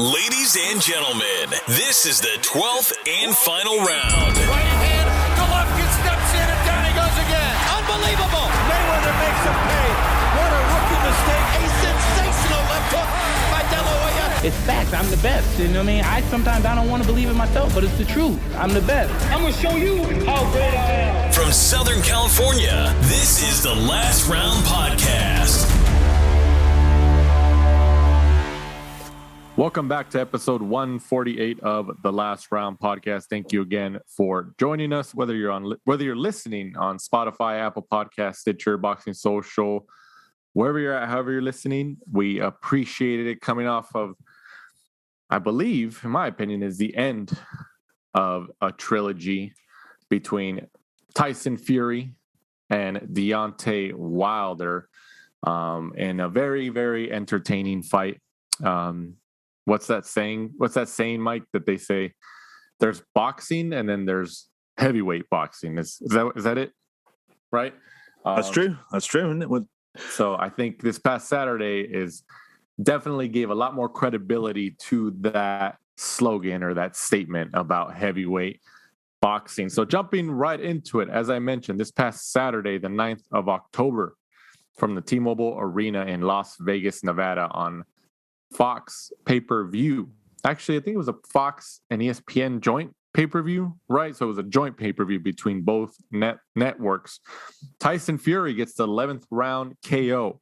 Ladies and gentlemen, this is the 12th and final round. Right hand, Golovkin steps in and down he goes again. Unbelievable. Mayweather makes him pay. What a rookie mistake. A sensational left hook by De La Hoya. It's facts. I'm the best. You know what I mean? Sometimes I don't want to believe it myself, but it's the truth. I'm the best. I'm going to show you how great I am. From Southern California, this is the Last Round Podcast. Welcome back to episode 148 of the Last Round Podcast. Thank you again for joining us. Whether you're listening on Spotify, Apple Podcasts, Stitcher, Boxing Social, wherever you're at, however you're listening, we appreciated it. Coming off of, I believe, in my opinion, is the end of a trilogy between Tyson Fury and Deontay Wilder in a very, very entertaining fight. What's that saying, Mike, that they say there's boxing and then there's heavyweight boxing? Is that it? Right? That's true, isn't it? So I think this past Saturday definitely gave a lot more credibility to that slogan or that statement about heavyweight boxing. So jumping right into it, as I mentioned, this past Saturday, the 9th of October, from the T-Mobile Arena in Las Vegas, Nevada, on Fox pay-per-view. Actually, I think it was a Fox and ESPN joint pay-per-view, right? So it was a joint pay-per-view between both networks. Tyson Fury gets the 11th round KO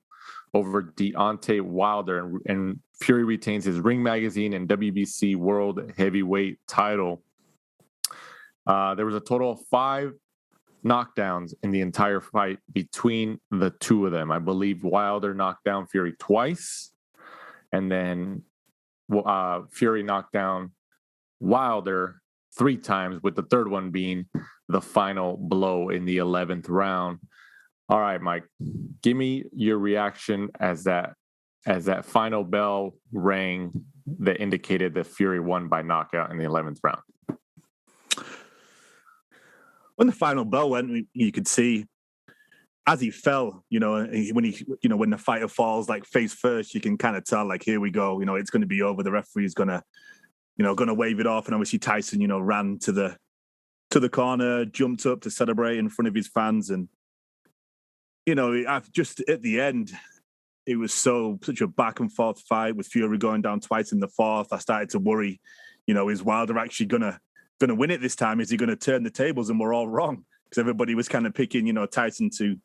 over Deontay Wilder, and Fury retains his Ring Magazine and WBC World Heavyweight title. There was a total of 5 knockdowns in the entire fight between the two of them. I believe Wilder knocked down Fury twice, and then Fury knocked down Wilder 3 times, with the third one being the final blow in the 11th round. All right, Mike, give me your reaction as that final bell rang that indicated that Fury won by knockout in the 11th round. When the final bell went, you could see as he fell, when the fighter falls like face first, you can kind of tell, like, here we go, it's going to be over. The referee's going to wave it off. And obviously Tyson, ran to the corner, jumped up to celebrate in front of his fans. And, just at the end, it was such a back and forth fight with Fury going down twice in the fourth. I started to worry, is Wilder actually going to win it this time? Is he going to turn the tables? And we're all wrong, because everybody was kind of picking, Tyson to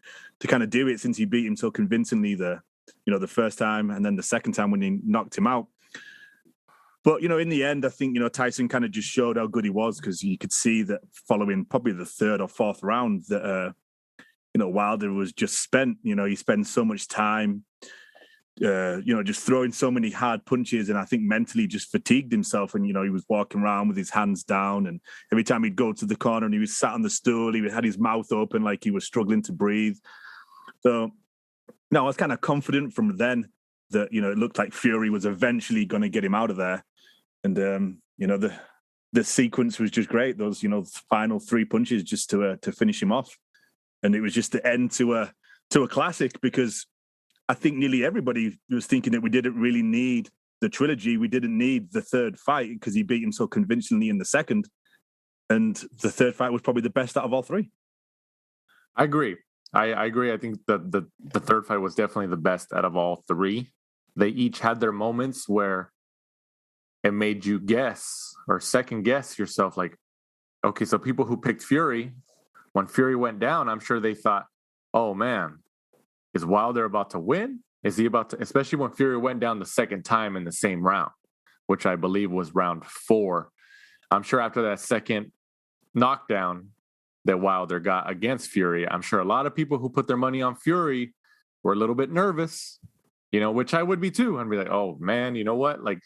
kind of do it, since he beat him so convincingly the first time, and then the second time when he knocked him out. But, in the end, I think, Tyson kind of just showed how good he was, because you could see that following probably the 3rd or 4th round that, Wilder was just spent. He spent so much time, just throwing so many hard punches, and I think mentally just fatigued himself. And, he was walking around with his hands down, and every time he'd go to the corner and he was sat on the stool, he had his mouth open like he was struggling to breathe. So, I was kind of confident from then that, it looked like Fury was eventually going to get him out of there. And, the sequence was just great. Those, final 3 punches just to finish him off. And it was just the end to a classic, because I think nearly everybody was thinking that we didn't really need the trilogy. We didn't need the 3rd fight, because he beat him so convincingly in the second. And the 3rd fight was probably the best out of all 3. I agree. I agree. I think the 3rd fight was definitely the best out of all 3. They each had their moments where it made you guess or second guess yourself, like, okay, so people who picked Fury, when Fury went down, I'm sure they thought, oh man, is Wilder about to win? Is he about to, especially when Fury went down the second time in the same round, which I believe was round 4. I'm sure after that second knockdown that Wilder got against Fury, I'm sure a lot of people who put their money on Fury were a little bit nervous, which I would be too. I'd be like, oh man, you know what? Like,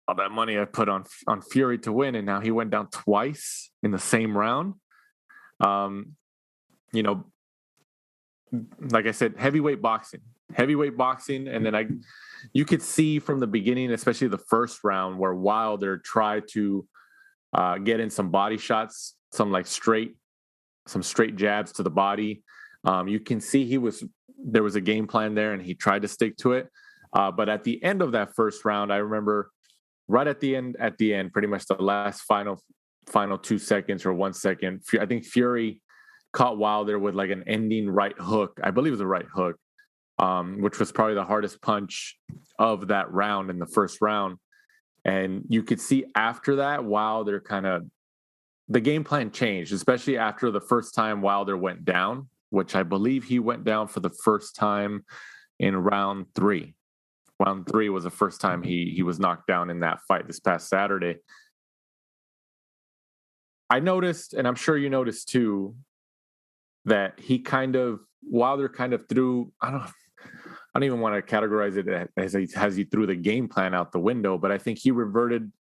all that money I put on Fury to win, and now he went down twice in the same round. Like I said, heavyweight boxing, and then you could see from the beginning, especially the first round, where Wilder tried to get in some body shots, some straight jabs to the body. You can see there was a game plan there, and he tried to stick to it. But at the end of that first round, I remember right at the end, pretty much the last final 2 seconds or 1 second, I think Fury caught Wilder with like an ending right hook. I believe it was a right hook, which was probably the hardest punch of that round in the first round. And you could see after that, Wilder the game plan changed, especially after the first time Wilder went down, which I believe he went down for the first time in round 3. Round 3 was the first time he was knocked down in that fight this past Saturday. I noticed, and I'm sure you noticed too, that Wilder kind of threw, I don't even want to categorize it as he threw the game plan out the window, but I think he reverted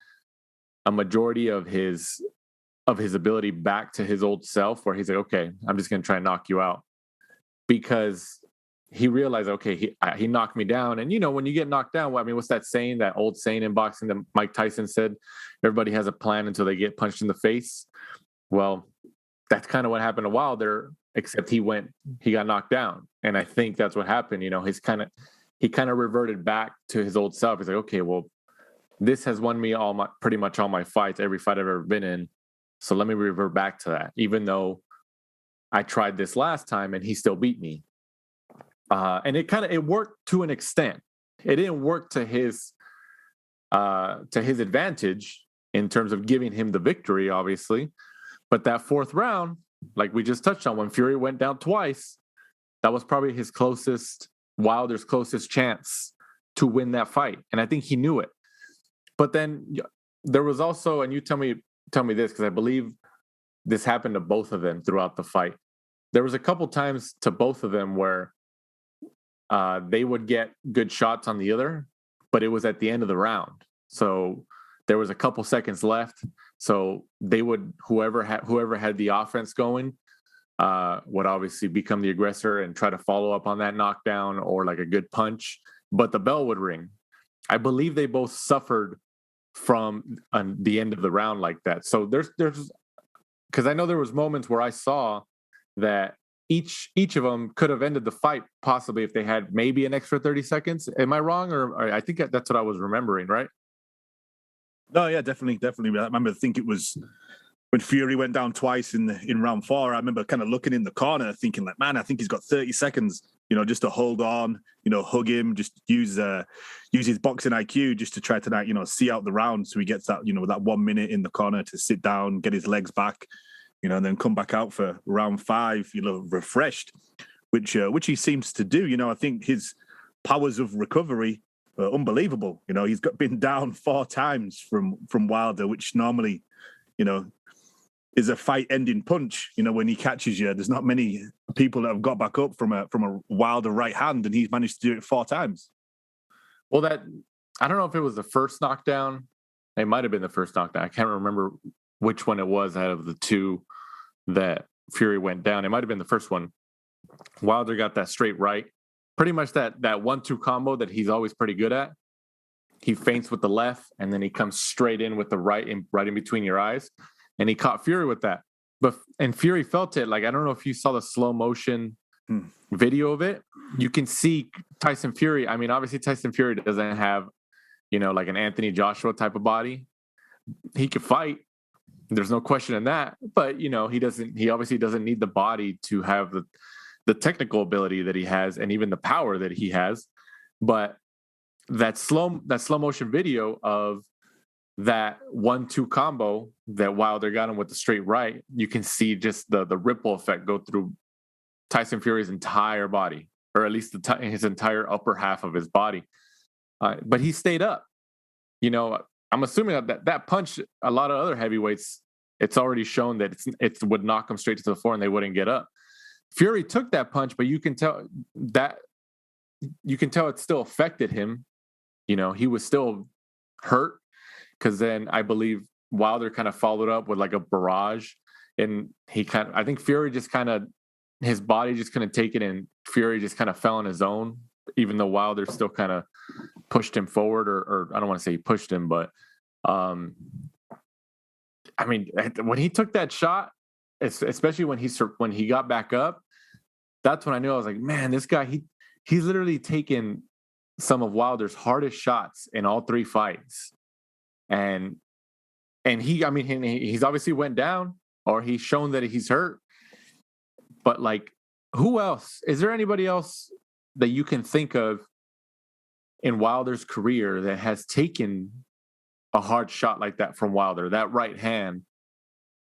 a majority of his ability back to his old self, where he's like, okay, I'm just going to try and knock you out, because he realized, okay, he knocked me down. And, when you get knocked down, what's that saying, that old saying in boxing that Mike Tyson said, everybody has a plan until they get punched in the face. Well, that's kind of what happened to Wilder, except he got knocked down. And I think that's what happened. He kind of reverted back to his old self. He's like, okay, well, this has won me pretty much all my fights, every fight I've ever been in. So let me revert back to that, even though I tried this last time and he still beat me. And it worked to an extent. It didn't work to his advantage in terms of giving him the victory, obviously. But that fourth round, like we just touched on, when Fury went down twice, that was probably Wilder's closest chance to win that fight. And I think he knew it. But then there was also, and you tell me this, because I believe this happened to both of them throughout the fight. There was a couple times to both of them where they would get good shots on the other, but it was at the end of the round. So there was a couple seconds left. So they would, whoever had the offense going would obviously become the aggressor and try to follow up on that knockdown or like a good punch, but the bell would ring. I believe they both suffered from the end of the round like that. So there's because I know there was moments where I saw that each of them could have ended the fight possibly if they had maybe an extra 30 seconds. Am I wrong? Or I think that's what I was remembering, right? No, yeah, definitely. I remember, I think it was when Fury went down twice in round 4. I remember kind of looking in the corner thinking like, man, I think he's got 30 seconds, just to hold on, hug him, just use his boxing IQ just to try to, see out the round. So he gets that, that 1 minute in the corner to sit down, get his legs back, and then come back out for round 5, refreshed, which he seems to do. I think his powers of recovery are unbelievable. He's been down 4 times from Wilder, which normally, is a fight-ending punch. When he catches you, there's not many people that have got back up from a Wilder right hand, and he's managed to do it 4 times. Well, I don't know if it was the first knockdown. It might have been the first knockdown. I can't remember which one it was out of the 2 that Fury went down. It might have been the first one. Wilder got that straight right. Pretty much that 1-2 combo that he's always pretty good at. He feints with the left, and then he comes straight in with the right in between your eyes. And he caught Fury with that. And Fury felt it. Like, I don't know if you saw the slow motion video of it. You can see Tyson Fury. I mean, obviously Tyson Fury doesn't have, like an Anthony Joshua type of body. He could fight. There's no question in that. But, he obviously doesn't need the body to have the technical ability that he has and even the power that he has. But that slow motion video of that 1-2 combo that Wilder got him with the straight right, you can see just the ripple effect go through Tyson Fury's entire body, or at least his entire upper half of his body. But he stayed up. I'm assuming that punch, a lot of other heavyweights, it's already shown that it would knock them straight to the floor and they wouldn't get up. Fury took that punch, but you can tell it still affected him. He was still hurt, because then I believe Wilder kind of followed up with like a barrage, and I think Fury just his body just couldn't take it, and Fury just kind of fell on his own, even though Wilder still kind of pushed him forward, or I don't want to say he pushed him, but I mean, when he took that shot, especially when he got back up, that's when I knew. I was like, man, this guy, he's literally taken some of Wilder's hardest shots in all 3 fights. And he's obviously went down, or he's shown that he's hurt. But like, who else? Is there anybody else that you can think of in Wilder's career that has taken a hard shot like that from Wilder, that right hand,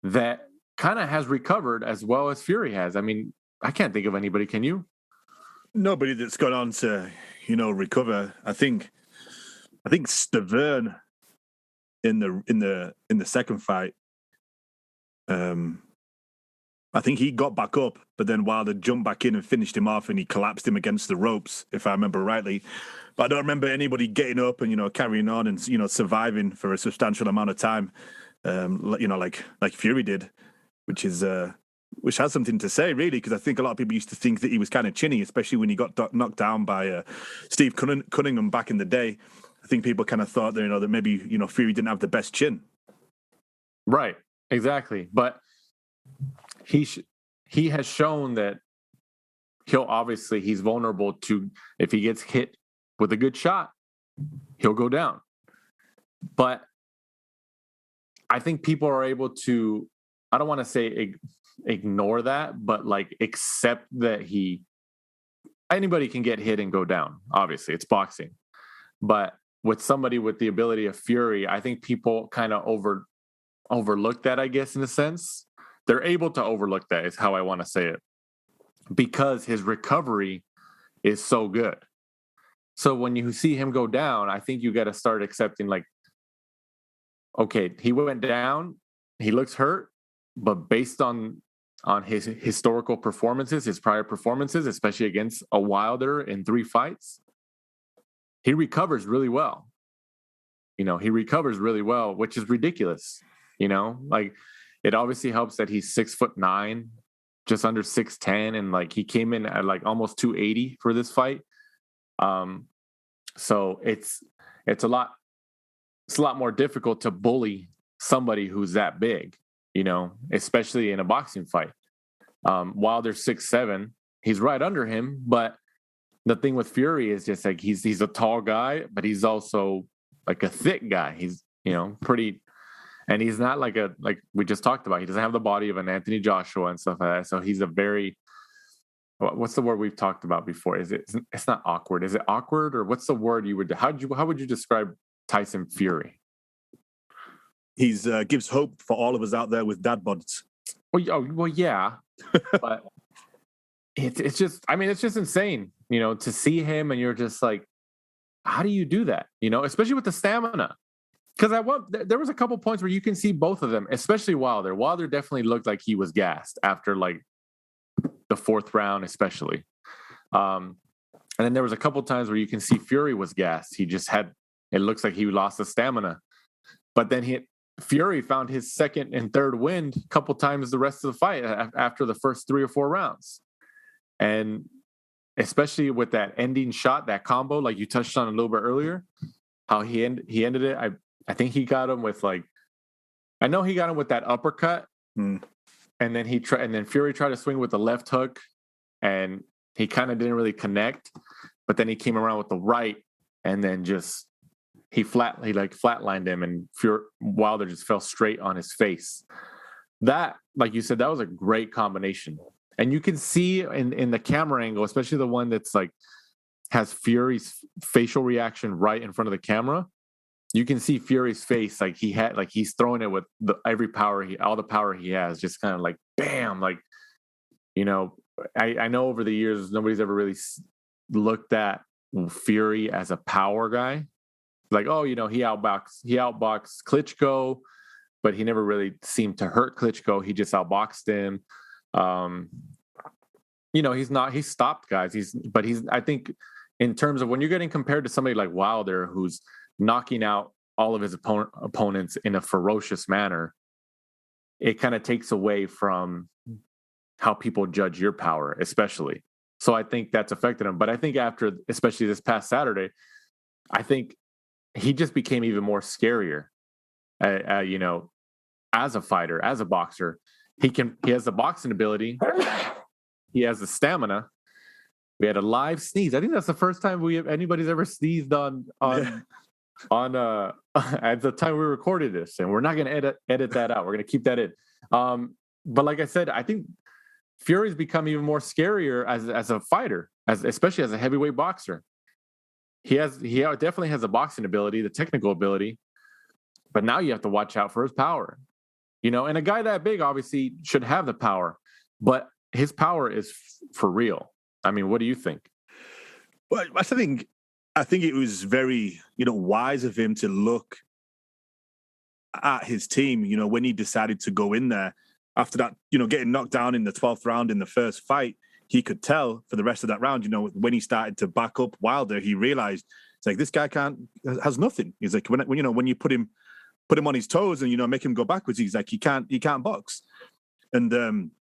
that kind of has recovered as well as Fury has? I mean, I can't think of anybody. Can you? Nobody that's gone on to, recover. I think Stavern in the second fight, I think he got back up, but then Wilder jumped back in and finished him off, and he collapsed him against the ropes, if I remember rightly. But I don't remember anybody getting up and carrying on and surviving for a substantial amount of time, like Fury did, which has something to say, really, because I think a lot of people used to think that he was kind of chinny, especially when he got knocked down by Steve Cunningham back in the day. I think people kind of thought that, that maybe Fury didn't have the best chin. Right, exactly, but he has shown that he's vulnerable to, if he gets hit with a good shot, he'll go down. But I think people are able to, I don't want to say ignore that, but like accept that anybody can get hit and go down. Obviously, it's boxing. But with somebody with the ability of Fury, I think people kind of overlook that, I guess, in a sense. They're able to overlook that, is how I want to say it, because his recovery is so good. So when you see him go down, I think you got to start accepting, like, okay, he went down, he looks hurt, but based on his historical performances, his prior performances, especially against a Wilder in 3 fights, he recovers really well. He recovers really well, which is ridiculous. Like, it obviously helps that he's 6'9", just under 6'10", and like he came in at like almost 280 for this fight. So it's a lot more difficult to bully somebody who's that big, especially in a boxing fight. Wilder's 6'7", he's right under him, but the thing with Fury is just like he's a tall guy, but he's also like a thick guy. He's pretty. And he's not like we just talked about. He doesn't have the body of an Anthony Joshua and stuff like that. So he's a very, what's the word we've talked about before? It's not awkward. Is it awkward, or what's the word how would you describe Tyson Fury? He's gives hope for all of us out there with dad bods. Well, yeah, but it's just, I mean, it's just insane, to see him, and you're just like, how do you do that? Especially with the stamina. Because there was a couple points where you can see both of them, especially Wilder. Wilder definitely looked like he was gassed after like the 4th round, especially. And then there was a couple times where you can see Fury was gassed. He just it looks like he lost the stamina. But then Fury found his 2nd and 3rd wind a couple times the rest of the fight after the first 3 or 4 rounds. And especially with that ending shot, that combo, like you touched on a little bit earlier, how he ended it. I think he got him with I know he got him with that uppercut, and then Fury tried to swing with the left hook, and he kind of didn't really connect, but then he came around with the right, and then just he flatlined him, and Wilder just fell straight on his face. That, like you said, that was a great combination, and you can see in the camera angle, especially the one that's like has Fury's facial reaction right in front of the camera. You can see Fury's face, like he's throwing it with all the power he has, just kind of like bam, like, I know over the years nobody's ever really looked at Fury as a power guy. Like, oh, he outboxed Klitschko, but he never really seemed to hurt Klitschko. He just outboxed him. He's stopped guys. I think in terms of when you're getting compared to somebody like Wilder, who's knocking out all of his opponents in a ferocious manner, it kind of takes away from how people judge your power, especially. So I think that's affected him. But I think after, especially this past Saturday, I think he just became even more scarier, as a fighter, as a boxer. He has the boxing ability. He has the stamina. We had a live sneeze. I think that's the first time anybody's ever sneezed on at the time we recorded this, and we're not going to edit that out. We're going to keep that in. But like I said, I think Fury's become even more scarier as a fighter, especially as a heavyweight boxer. He definitely has the boxing ability, the technical ability, but now you have to watch out for his power. And a guy that big obviously should have the power, but his power is for real. I mean, what do you think? Well, I think it was very, wise of him to look at his team, when he decided to go in there after that, getting knocked down in the 12th round in the first fight. He could tell for the rest of that round, when he started to back up Wilder, he realized it's like, this guy has nothing. He's like, when you put him on his toes and, make him go backwards, he's like, he can't box. And,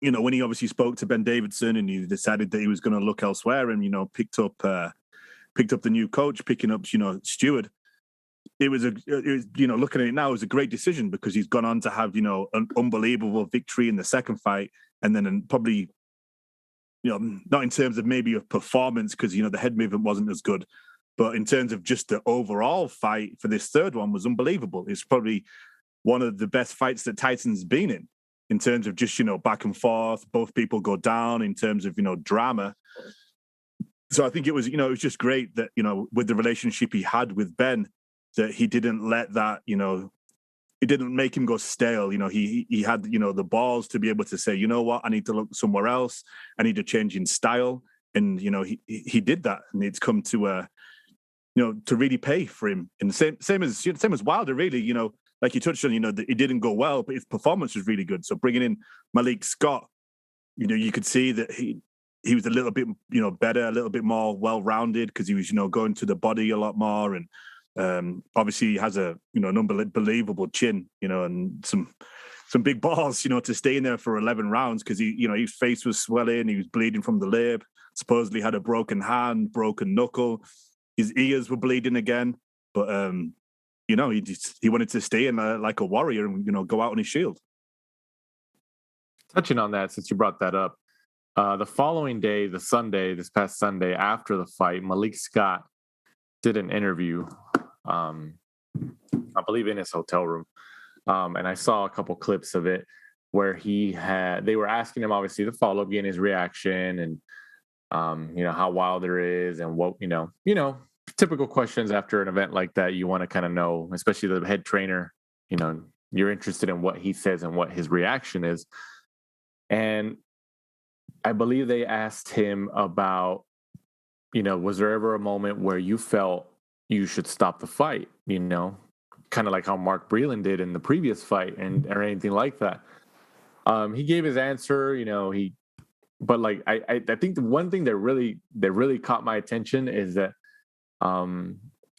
when he obviously spoke to Ben Davidson and he decided that he was going to look elsewhere and, picked up the new coach, picking up, Stewart, it was looking at it now, it was a great decision because he's gone on to have, an unbelievable victory in the second fight. And then probably, not in terms of maybe a performance because, the head movement wasn't as good, but in terms of just the overall fight for this third one was unbelievable. It's probably one of the best fights that Tyson's been in terms of just, back and forth, both people go down in terms of, drama. So I think it was, it was just great that, with the relationship he had with Ben, that he didn't let that, it didn't make him go stale. He had, the balls to be able to say, you know what, I need to look somewhere else. I need a change in style. And, he did that. And it's come to, to really pay for him. And the same as Wilder, really, like you touched on, it didn't go well, but his performance was really good. So bringing in Malik Scott, you could see that he was a little bit, better, a little bit more well-rounded because he was, going to the body a lot more. And obviously he has an unbelievable chin, and some big balls, to stay in there for 11 rounds because his face was swelling, he was bleeding from the lip, supposedly had a broken hand, broken knuckle, his ears were bleeding again, but he wanted to stay in like a warrior and go out on his shield. Touching on that, since you brought that up, the following day, this past Sunday after the fight, Malik Scott did an interview, I believe in his hotel room. And I saw a couple clips of it where they were asking him obviously the follow-up, getting his reaction and, how Wilder is and what, typical questions after an event like that. You want to kind of know, especially the head trainer, you're interested in what he says and what his reaction is. And I believe they asked him about, was there ever a moment where you felt you should stop the fight, kind of like how Mark Breland did in the previous fight or anything like that. He gave his answer, but like, I think the one thing that really caught my attention is that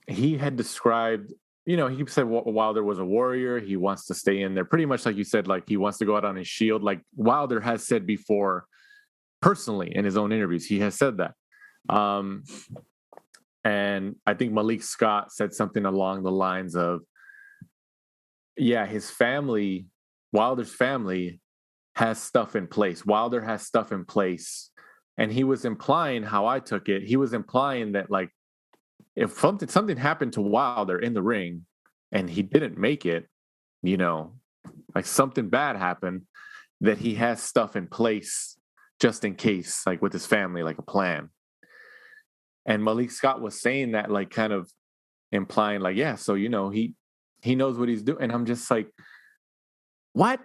he had described, he said Wilder was a warrior. He wants to stay in there pretty much like you said, like he wants to go out on his shield. Like Wilder has said before, personally in his own interviews, he has said that. And I think Malik Scott said something along the lines of, his family, Wilder's family has stuff in place. Wilder has stuff in place. And he was implying, how I took it, he was implying that like, if something happened to Wilder in the ring and he didn't make it, like something bad happened, that he has stuff in place just in case, like with his family, like a plan. And Malik Scott was saying that, like kind of implying like, so, he knows what he's doing. And I'm just like, what?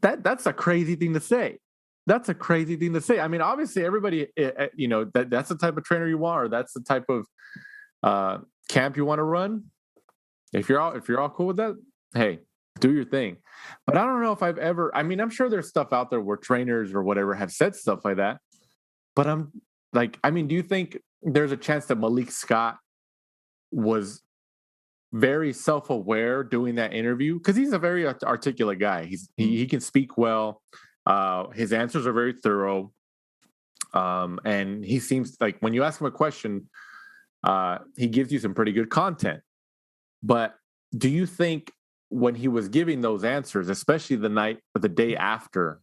That's a crazy thing to say. That's a crazy thing to say. I mean, obviously everybody, that's the type of trainer you want, or that's the type of camp you want to run. If you're all cool with that, hey, do your thing. But I don't know if I've ever, I'm sure there's stuff out there where trainers or whatever have said stuff like that. But I'm like, do you think there's a chance that Malik Scott was very self-aware doing that interview? Because he's a very articulate guy. He can speak well. His answers are very thorough. And he seems like when you ask him a question, he gives you some pretty good content. But do you think when he was giving those answers, especially the night or the day after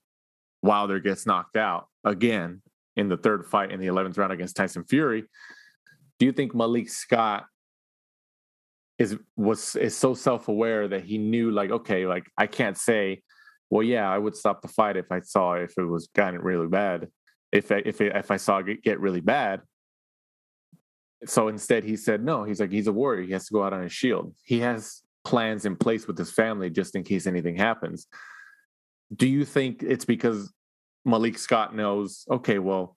Wilder gets knocked out again, in the third fight in the 11th round against Tyson Fury. Do you think Malik Scott is so self-aware that he knew, like, okay, like I can't say, well, yeah, I would stop the fight if I saw if it was gotten really bad, if I saw it get really bad. So instead, he said no. He's like, he's a warrior. He has to go out on his shield. He has plans in place with his family just in case anything happens. Do you think it's because Malik Scott knows, okay, well,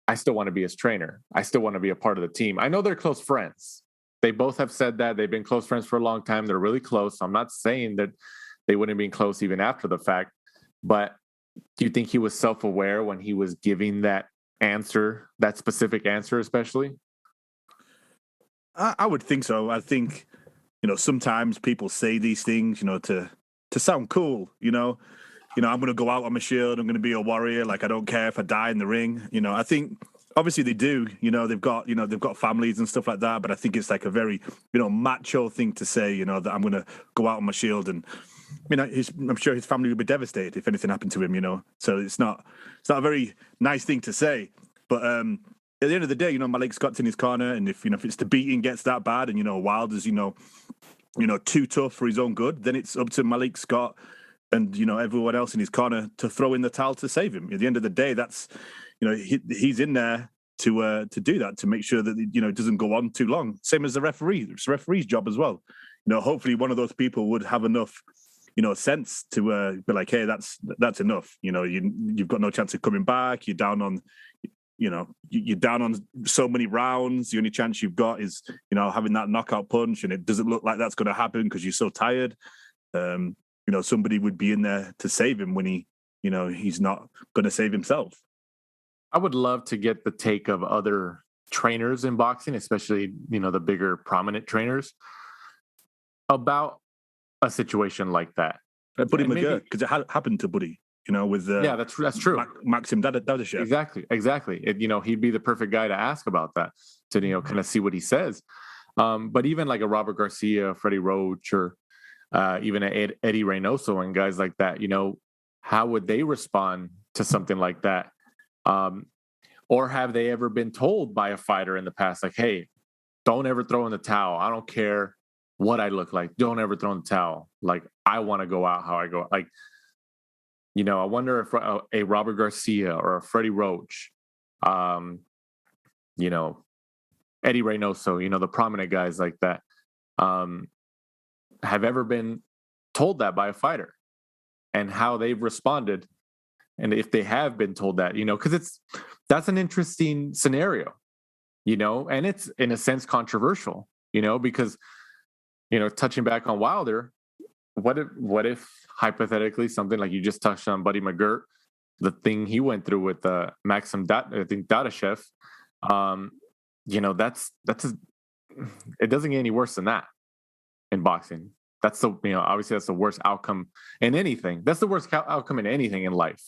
I still want to be his trainer. I still want to be a part of the team. I know they're close friends. They both have said that. They've been close friends for a long time. They're really close. I'm not saying that they wouldn't be close even after the fact. But do you think he was self-aware when he was giving that answer, that specific answer especially? I would think so. I think, sometimes people say these things, to sound cool, I'm going to go out on my shield. I'm going to be a warrior. Like, I don't care if I die in the ring. I think obviously they do, they've got families and stuff like that. But I think it's like a very, macho thing to say, that I'm going to go out on my shield. And, I'm sure his family would be devastated if anything happened to him, So it's not a very nice thing to say. But at the end of the day, Malik Scott's in his corner. And if it's the beating gets that bad and, Wilder's, too tough for his own good, then it's up to Malik Scott and, everyone else in his corner to throw in the towel to save him. At the end of the day, that's, he's in there to do that, to make sure that, it doesn't go on too long. Same as the referee. It's the referee's job as well. Hopefully one of those people would have enough, sense to be like, hey, that's enough. You've got no chance of coming back. You're down on, you're down on so many rounds. The only chance you've got is, having that knockout punch, and it doesn't look like that's going to happen because you're so tired. Somebody would be in there to save him when he's not going to save himself. I would love to get the take of other trainers in boxing, especially, the bigger prominent trainers, about a situation like that. Buddy McGirt, because it happened to Buddy, with that's true. Maxim Dadashev. Exactly. He'd be the perfect guy to ask about that, to kind of see what he says. But even like a Robert Garcia, Freddie Roach, or even Eddie Reynoso and guys like that, how would they respond to something like that? Or have they ever been told by a fighter in the past, like, hey, don't ever throw in the towel. I don't care what I look like. Don't ever throw in the towel. Like, I want to go out how I go. Like, I wonder if a Robert Garcia or a Freddie Roach, Eddie Reynoso, the prominent guys like that, have ever been told that by a fighter, and how they've responded. And if they have been told that, because that's an interesting scenario, and it's in a sense controversial, because, touching back on Wilder, what if hypothetically something like you just touched on, Buddy McGirt, the thing he went through with Maxim Dadashev, it doesn't get any worse than that in boxing. That's obviously that's the worst outcome in anything. That's the worst outcome in anything in life.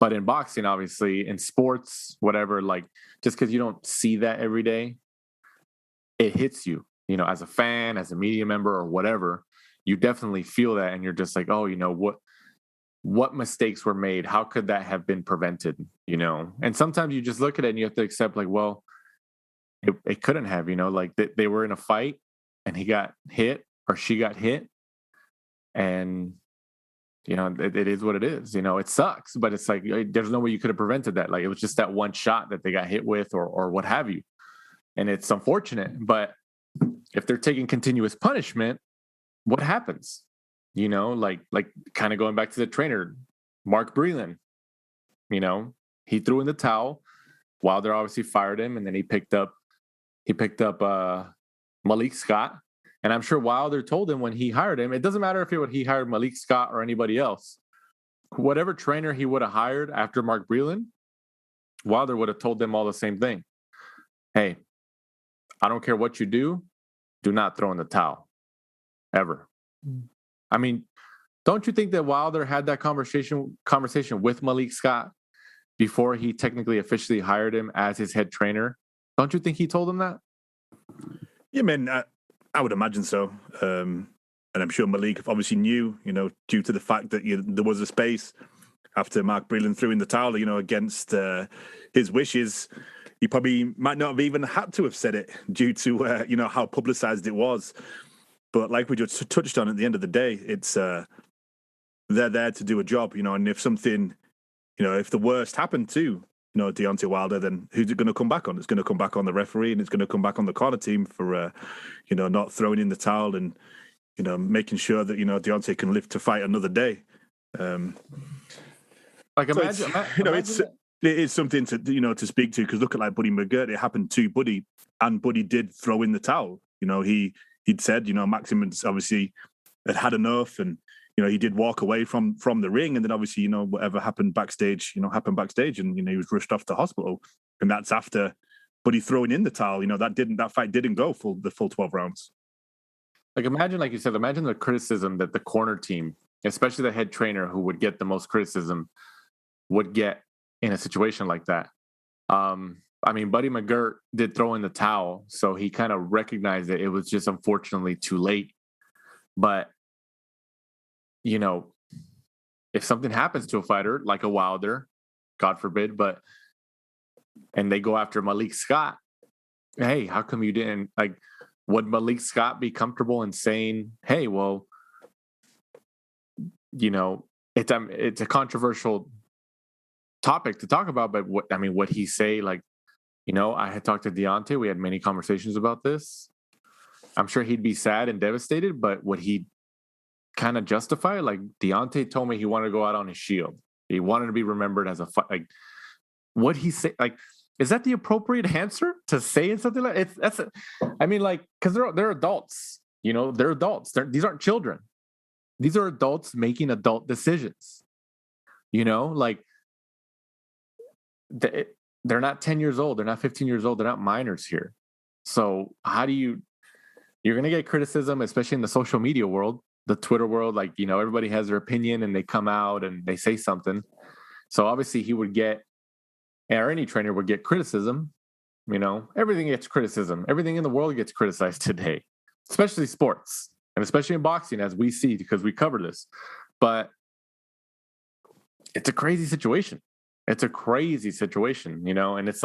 But in boxing, obviously, in sports, whatever, like, just because you don't see that every day, it hits you, as a fan, as a media member, or whatever. You definitely feel that, and you're just like, oh, what mistakes were made? How could that have been prevented? And sometimes you just look at it and you have to accept, like, well, it couldn't have, like they were in a fight and he got hit or she got hit, and it is what it is. It sucks, but it's like, there's no way you could have prevented that. Like, it was just that one shot that they got hit with, or what have you. And it's unfortunate, but if they're taking continuous punishment, what happens? Like kind of going back to the trainer, Mark Breland, he threw in the towel. Wilder obviously fired him, and then he picked up Malik Scott. And I'm sure Wilder told him when he hired him, it doesn't matter if he hired Malik Scott or anybody else. Whatever trainer he would have hired after Mark Breland, Wilder would have told them all the same thing. Hey, I don't care what you do not throw in the towel. Ever. I mean, don't you think that Wilder had that conversation with Malik Scott before he technically officially hired him as his head trainer? Don't you think he told him that? Yeah, man, I would imagine so. And I'm sure Malik obviously knew, due to the fact that there was a space, after Mark Breland threw in the towel, against his wishes. He probably might not have even had to have said it due to, how publicized it was. But like we just touched on at the end of the day, it's they're there to do a job, and if something, if the worst happened to, Deontay Wilder, then who's it going to come back on? It's going to come back on the referee, and it's going to come back on the corner team for, not throwing in the towel and, making sure that, Deontay can live to fight another day. Imagine, it is something to, to speak to, because look at like Buddy McGirt. It happened to Buddy, and Buddy did throw in the towel. He'd said, Maximus obviously had enough, and he did walk away from the ring, and then obviously whatever happened backstage, happened backstage, and he was rushed off to hospital, and that's after Buddy throwing in the towel. That fight didn't go the full 12 rounds. Imagine, like you said, imagine the criticism that the corner team, especially the head trainer who would get the most criticism, would get in a situation like that. Buddy McGirt did throw in the towel, so he kind of recognized that it was just unfortunately too late. But, if something happens to a fighter like a Wilder, God forbid, and they go after Malik Scott, hey, how come you didn't, would Malik Scott be comfortable in saying, hey, well, it's a controversial topic to talk about, but would he say, I had talked to Deontay, we had many conversations about this. I'm sure he'd be sad and devastated, but would he kind of justify it? Deontay told me he wanted to go out on his shield. He wanted to be remembered as a fight. Would he say, is that the appropriate answer to say something like it's? Because they're adults. They're adults. These aren't children. These are adults making adult decisions. They're not 10 years old. They're not 15 years old. They're not minors here. So how do you're going to get criticism, especially in the social media world, the Twitter world, everybody has their opinion and they come out and they say something. So obviously he would get, or any trainer would get criticism. Everything gets criticism. Everything in the world gets criticized today, especially sports and especially in boxing, as we see, because we cover this. But it's a crazy situation. It's a crazy situation, and it's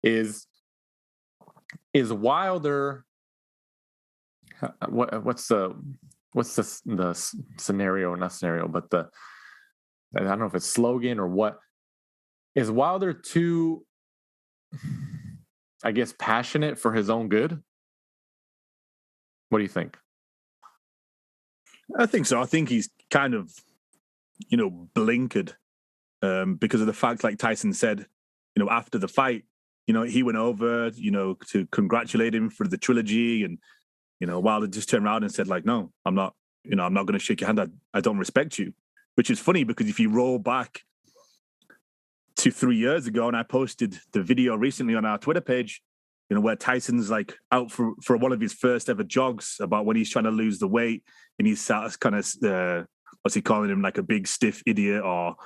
is Wilder, what's the scenario, not scenario, but I don't know if it's slogan or what. Is Wilder too, I guess, passionate for his own good? What do you think? I think so. I think he's kind of, blinkered. Because of the fact, like Tyson said, after the fight, he went over, to congratulate him for the trilogy, and Wilder just turned around and said, no, I'm not going to shake your hand. I don't respect you, which is funny because if you roll back to 3 years ago, and I posted the video recently on our Twitter page, where Tyson's out for one of his first ever jogs about when he's trying to lose the weight, and he's kind of what's he calling him, a big stiff idiot, or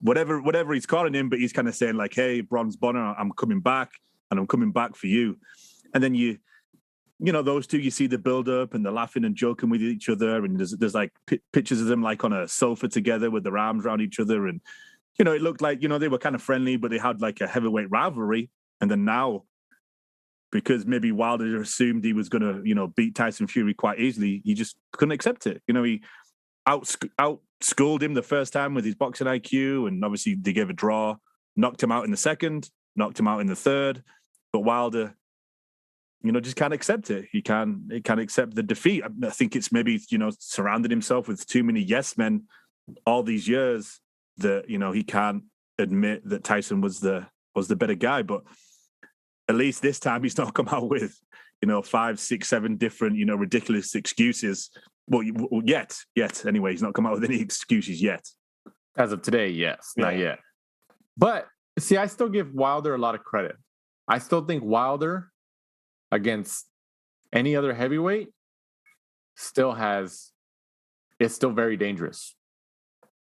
whatever he's calling him, but he's kind of saying hey, Bronze Bonner, I'm coming back, and I'm coming back for you. And then those two, you see the build up and they're laughing and joking with each other, and there's pictures of them on a sofa together with their arms around each other, and it looked like they were kind of friendly, but they had a heavyweight rivalry. And then now, because maybe Wilder assumed he was going to beat Tyson Fury quite easily, he just couldn't accept it. He outschooled him the first time with his boxing IQ, and obviously they gave a draw, knocked him out in the second, knocked him out in the third, but Wilder, just can't accept it. He can't accept the defeat. I think it's maybe, surrounded himself with too many yes men all these years that, he can't admit that Tyson was the better guy. But at least this time he's not come out with, 5, 6, 7 different, ridiculous excuses. Well, yet. Anyway, he's not come out with any excuses yet. As of today, yes. Yeah. Not yet. But, see, I still give Wilder a lot of credit. I still think Wilder, against any other heavyweight, it's still very dangerous.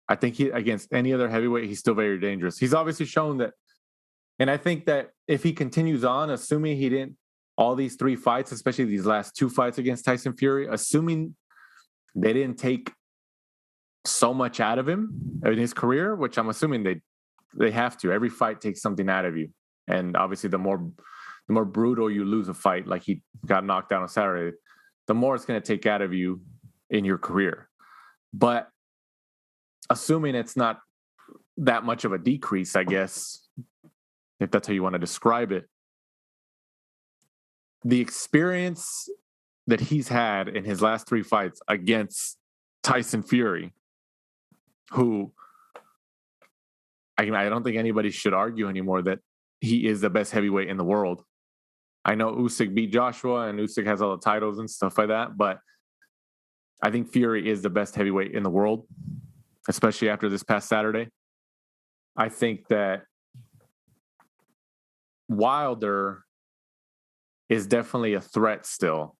I think against any other heavyweight, he's still very dangerous. He's obviously shown that. And I think that if he continues on, assuming he didn't, all these 3 fights, especially these last 2 fights against Tyson Fury, assuming they didn't take so much out of him in his career, which I'm assuming they have to. Every fight takes something out of you. And obviously the more brutal you lose a fight, like he got knocked out on Saturday, the more it's going to take out of you in your career. But assuming it's not that much of a decrease, I guess, if that's how you want to describe it, the experience that he's had in his last 3 fights against Tyson Fury, who I don't think anybody should argue anymore that he is the best heavyweight in the world. I know Usyk beat Joshua and Usyk has all the titles and stuff like that, but I think Fury is the best heavyweight in the world, especially after this past Saturday. I think that Wilder is definitely a threat still,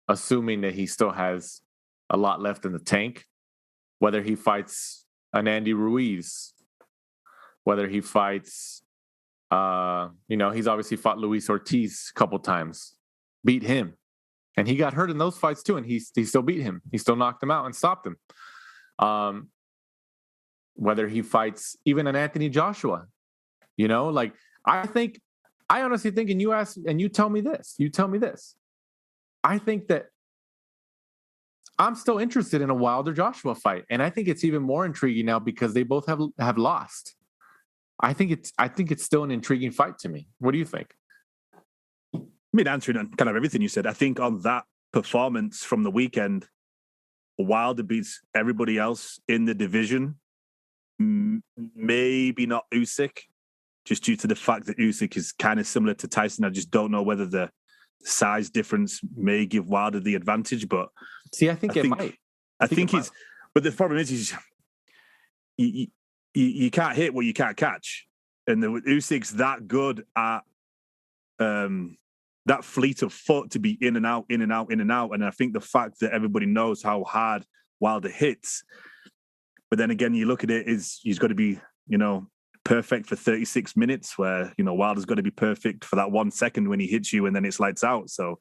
assuming that he still has a lot left in the tank, whether he fights an Andy Ruiz, whether he fights, he's obviously fought Luis Ortiz a couple times, beat him. And he got hurt in those fights too, and he still beat him. He still knocked him out and stopped him. Whether he fights even an Anthony Joshua, I honestly think, and you tell me this. I think that I'm still interested in a Wilder Joshua fight, and I think it's even more intriguing now because they both have lost. I think it's still an intriguing fight to me. What do you think? I mean, answering on kind of everything you said, I think on that performance from the weekend, Wilder beats everybody else in the division. Maybe not Usyk, just due to the fact that Usyk is kind of similar to Tyson. I just don't know whether the size difference may give Wilder the advantage, but I think it might. I think he's, but the problem is you can't hit what you can't catch, and Usyk's that good at that fleet of foot to be in and out, in and out, in and out. And I think the fact that everybody knows how hard Wilder hits, but then again, you look at it, he's got to be, perfect for 36 minutes, where, Wilder's got to be perfect for that 1 second when he hits you and then it's lights out. So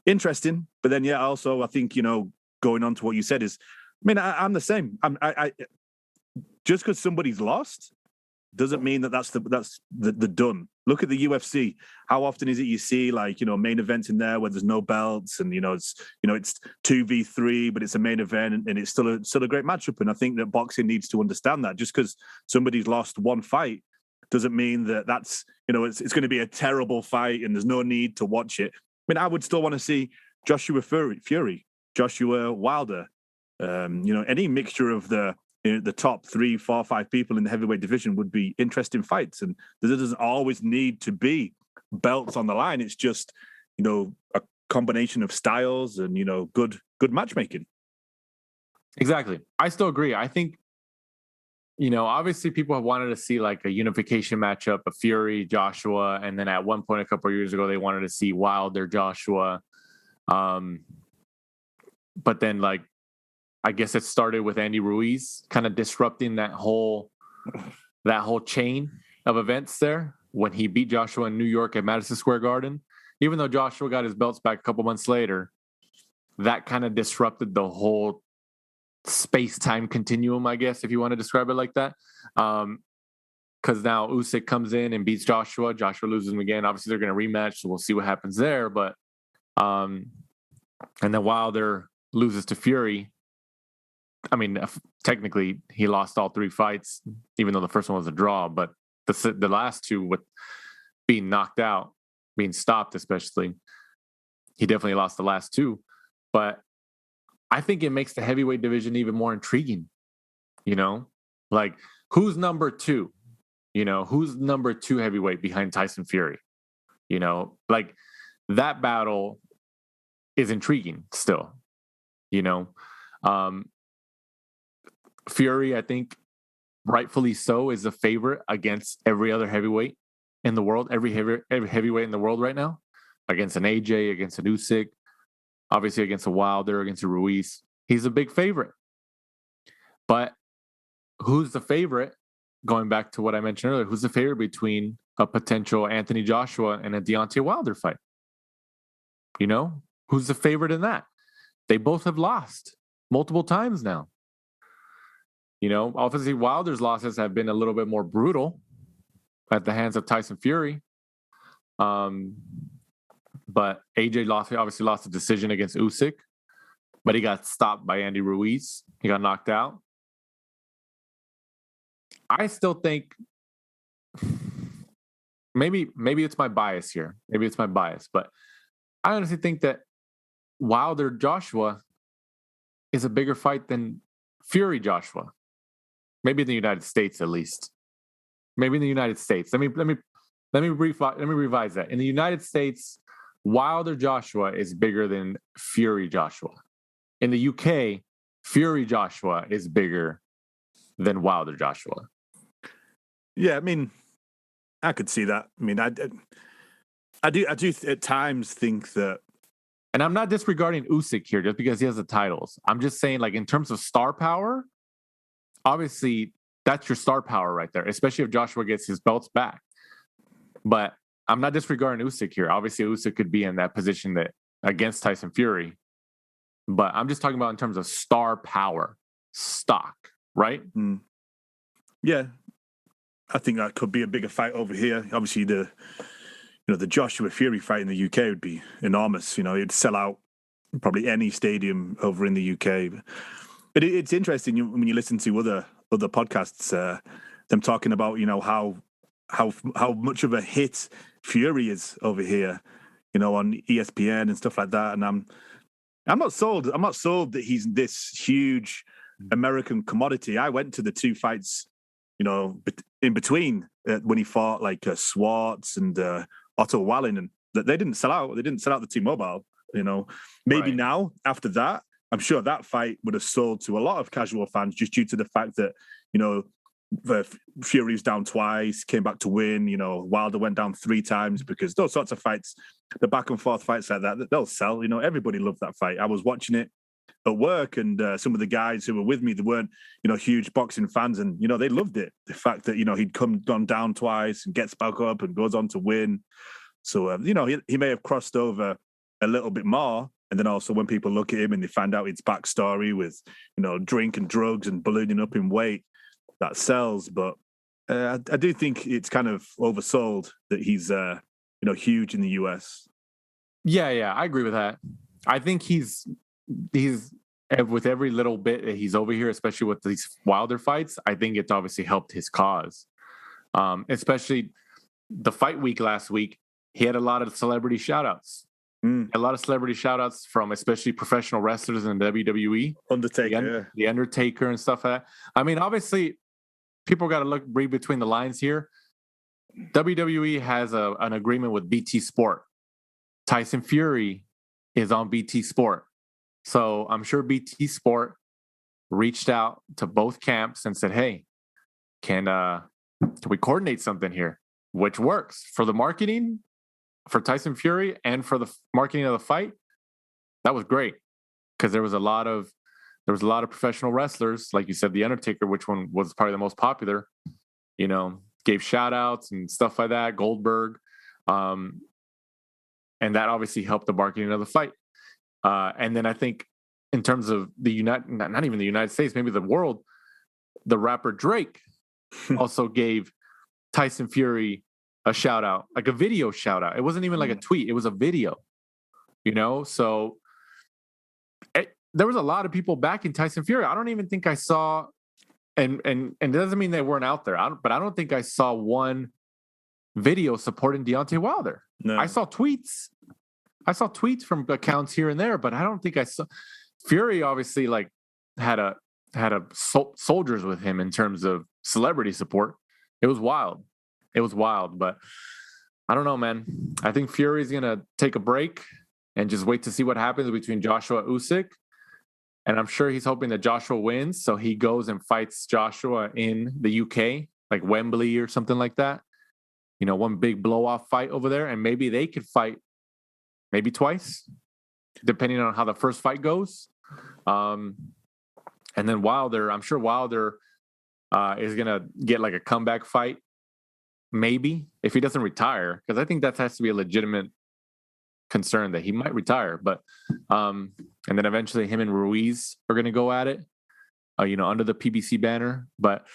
interesting. But then, also, I think, going on to what you said is, I'm the same. I just because somebody's lost doesn't mean that's the done. Look at the UFC. How often is it you see main events in there where there's no belts and it's 2v3, but it's a main event and it's still a great matchup. And I think that boxing needs to understand that just because somebody's lost one fight doesn't mean that's it's going to be a terrible fight and there's no need to watch it. I would still want to see Joshua Fury, Joshua Wilder, any mixture of the top 3, 4, 5 people in the heavyweight division would be interesting fights. And there doesn't always need to be belts on the line. It's just, a combination of styles and, good matchmaking. Exactly. I still agree. I think, obviously people have wanted to see like a unification matchup of Fury, Joshua. And then at one point a couple of years ago, they wanted to see Wilder, Joshua. But then I guess it started with Andy Ruiz kind of disrupting that whole chain of events there when he beat Joshua in New York at Madison Square Garden. Even though Joshua got his belts back a couple months later, that kind of disrupted the whole space-time continuum, I guess, if you want to describe it like that. Because now Usyk comes in and beats Joshua. Joshua loses him again. Obviously, they're going to rematch, so we'll see what happens there. But and then Wilder loses to Fury. Technically, he lost all 3 fights, even though the first one was a draw. But the last 2, with being knocked out, being stopped especially, he definitely lost the last 2. But I think it makes the heavyweight division even more intriguing. Who's number 2? Who's number 2 heavyweight behind Tyson Fury? That battle is intriguing still. Fury, I think, rightfully so, is a favorite against every other heavyweight in the world, every heavyweight in the world right now, against an AJ, against an Usyk, obviously against a Wilder, against a Ruiz. He's a big favorite. But who's the favorite? Going back to what I mentioned earlier, who's the favorite between a potential Anthony Joshua and a Deontay Wilder fight? Who's the favorite in that? They both have lost multiple times now. Obviously Wilder's losses have been a little bit more brutal at the hands of Tyson Fury. But AJ obviously lost a decision against Usyk, but he got stopped by Andy Ruiz. He got knocked out. I still think maybe it's my bias here. Maybe it's my bias, but I honestly think that Wilder Joshua is a bigger fight than Fury Joshua. Maybe in the United States, at least. Maybe in the United States. Let me revise that. In the United States, Wilder Joshua is bigger than Fury Joshua. In the UK, Fury Joshua is bigger than Wilder Joshua. Yeah, I mean, I could see that. I mean, I do at times think that. And I'm not disregarding Usyk here just because he has the titles. I'm just saying, like, in terms of star power, obviously that's your star power right there, especially if Joshua gets his belts back. But I'm not disregarding Usyk here. Obviously, Usyk could be in that position that against Tyson Fury. But I'm just talking about in terms of star power, stock, right? Mm. Yeah, I think that could be a bigger fight over here. Obviously, the Joshua Fury fight in the UK would be enormous. It'd sell out probably any stadium over in the UK. But it's interesting when you listen to other podcasts, them talking about how much of a hit Fury is over here, on ESPN and stuff like that. And I'm not sold. I'm not sold that he's this huge American commodity. I went to the two fights, in between when he fought like Swartz and Otto Wallin, and they didn't sell out. They didn't sell out the T-Mobile. Maybe now after that, I'm sure that fight would have sold to a lot of casual fans just due to the fact that the Fury was down twice, came back to win. Wilder went down 3 times, because those sorts of fights, the back and forth fights like that, they'll sell. Everybody loved that fight. I was watching it at work, and some of the guys who were with me, they weren't, huge boxing fans, and they loved it. The fact that he'd gone down twice and gets back up and goes on to win. So he may have crossed over a little bit more, and then also when people look at him and they find out his backstory with drink and drugs and ballooning up in weight, that sells. But I do think it's kind of oversold that he's huge in the US. Yeah, I agree with that. I think he's with every little bit that he's over here, especially with these Wilder fights, I think it's obviously helped his cause. Especially the fight week last week, he had a lot of celebrity shout-outs. A lot of celebrity shout-outs from especially professional wrestlers in WWE. Undertaker. The Undertaker and stuff like that. I mean, obviously, people got to read between the lines here. WWE has an agreement with BT Sport. Tyson Fury is on BT Sport. So I'm sure BT Sport reached out to both camps and said, hey, can we coordinate something here? Which works for the marketing for Tyson Fury and for the marketing of the fight. That was great, because there was a lot of professional wrestlers, like you said, the Undertaker, which one was probably the most popular, gave shout outs and stuff like that, Goldberg. And that obviously helped the marketing of the fight. And then I think in terms of not even the United States, maybe the world, the rapper Drake also gave Tyson Fury a shout out, like a video shout out. It wasn't even like a tweet. It was a video, so there was a lot of people backing Tyson Fury. I don't even think I saw, and it doesn't mean they weren't out there, but I don't think I saw one video supporting Deontay Wilder. No. I saw tweets from accounts here and there, but I don't think I saw. Fury obviously had a soldiers with him in terms of celebrity support. It was wild, but I don't know, man. I think Fury's gonna take a break and just wait to see what happens between Joshua Usyk. And I'm sure he's hoping that Joshua wins, so he goes and fights Joshua in the UK, like Wembley or something like that. One big blow-off fight over there, and maybe they could fight maybe twice, depending on how the first fight goes. And then Wilder, I'm sure Wilder is going to get like a comeback fight, maybe, if he doesn't retire, because I think that has to be a legitimate concern that he might retire. But and then eventually him and Ruiz are going to go at it. under the PBC banner. But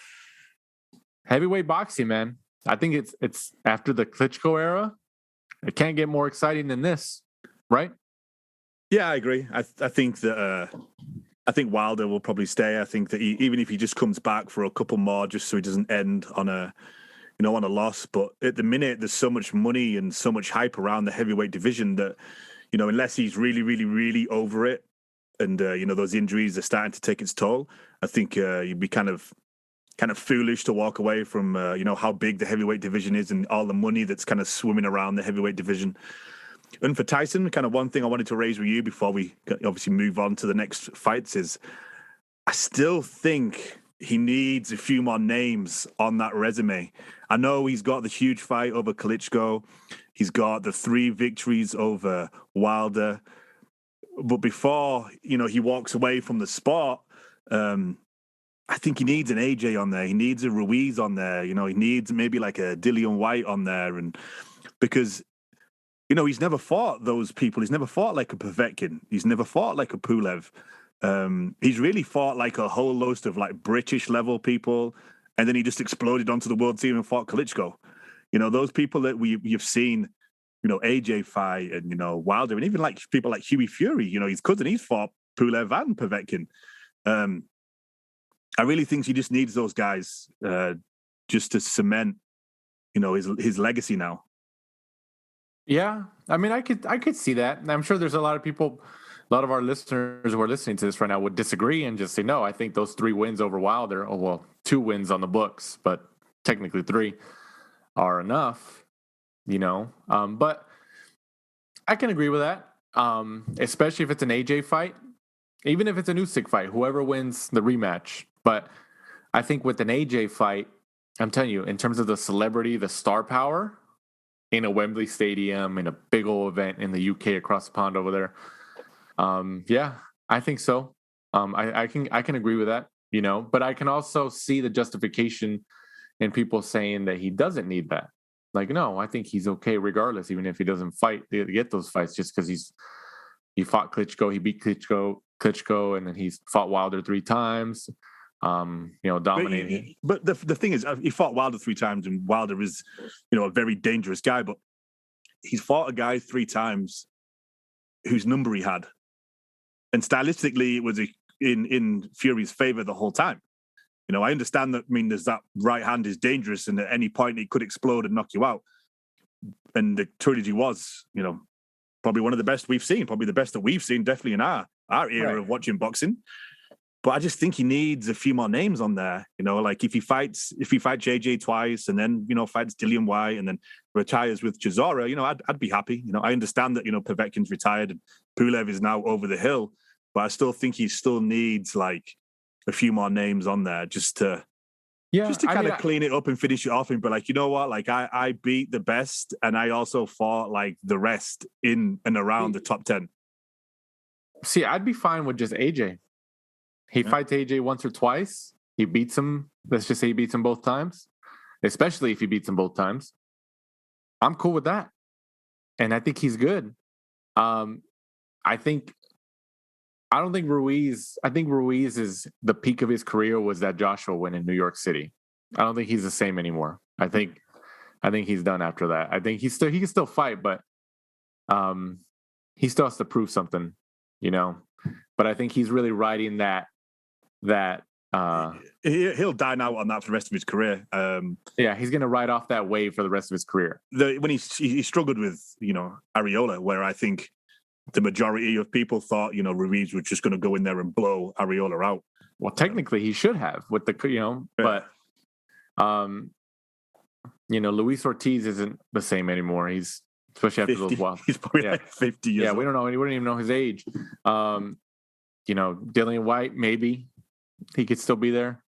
heavyweight boxing, man, I think it's after the Klitschko era. It can't get more exciting than this, right? Yeah, I agree. I think that I think Wilder will probably stay. I think that even if he just comes back for a couple more, just so he doesn't end on a loss. But at the minute, there's so much money and so much hype around the heavyweight division that, unless he's really, really, really over it, and those injuries are starting to take its toll, I think you'd be kind of foolish to walk away from how big the heavyweight division is and all the money that's kind of swimming around the heavyweight division. And for Tyson, kind of one thing I wanted to raise with you before we obviously move on to the next fights is I still think he needs a few more names on that resume. I know he's got the huge fight over Klitschko. He's got the 3 victories over Wilder. But before, he walks away from the sport, I think he needs an AJ on there. He needs a Ruiz on there. He needs maybe like a Dillian White on there. And because he's never fought those people. He's never fought like a Povetkin. He's never fought like a Pulev. He's really fought like a whole host of like British level people. And then he just exploded onto the world scene and fought Klitschko. Those people that we've seen, AJ fight and, Wilder, and even like people like Huey Fury, his cousin, he's fought Pulev and Povetkin. I really think he just needs those guys just to cement, his legacy now. Yeah, I mean, I could see that. I'm sure there's a lot of people, a lot of our listeners who are listening to this right now would disagree and just say, no, I think those 3 wins over Wilder, 2 wins on the books, but technically 3 are enough, But I can agree with that, especially if it's an AJ fight, even if it's a Usyk fight, whoever wins the rematch. But I think with an AJ fight, I'm telling you, in terms of the celebrity, the star power, in a Wembley Stadium, in a big old event in the UK across the pond over there. Yeah, I think so. I can agree with that, but I can also see the justification in people saying that he doesn't need that. Like, no, I think he's okay regardless, even if he doesn't get those fights, just because he fought Klitschko, he beat Klitschko, and then he's fought Wilder 3 times. Dominating. But the thing is, he fought Wilder 3 times, and Wilder is, a very dangerous guy. But he's fought a guy 3 times whose number he had, and stylistically, it was in Fury's favor the whole time. I understand that. I mean, there's that right hand is dangerous, and at any point it could explode and knock you out. And the trilogy was, probably one of the best we've seen, probably the best that we've seen, definitely in our era of watching boxing. But I just think he needs a few more names on there. Like if he fights JJ twice and then, fights Dillian White and then retires with Chisora, I'd be happy. I understand that, Povetkin's retired and Pulev is now over the hill, but I still think he still needs like a few more names on there just to kind of clean it up and finish it off and be like, you know what? Like I beat the best and I also fought like the rest in and around the top 10. See, I'd be fine with just AJ. He fights AJ once or twice. He beats him. Let's just say he beats him both times, especially if he beats him both times. I'm cool with that. And I think he's good. I think Ruiz is the peak of his career was that Joshua win in New York City. I don't think he's the same anymore. I think he's done after that. I think he can still fight, but he still has to prove something, But I think he's really riding that he'll dine out on that for the rest of his career. He's going to ride off that wave for the rest of his career. When he struggled with Arreola, where I think the majority of people thought Ruiz was just going to go in there and blow Arreola out. Well, technically he should have with the but Luis Ortiz isn't the same anymore. He's especially after 50. those wild. He's probably like 50 years old. We don't know. We don't even know his age. Dillian White, maybe he could still be there.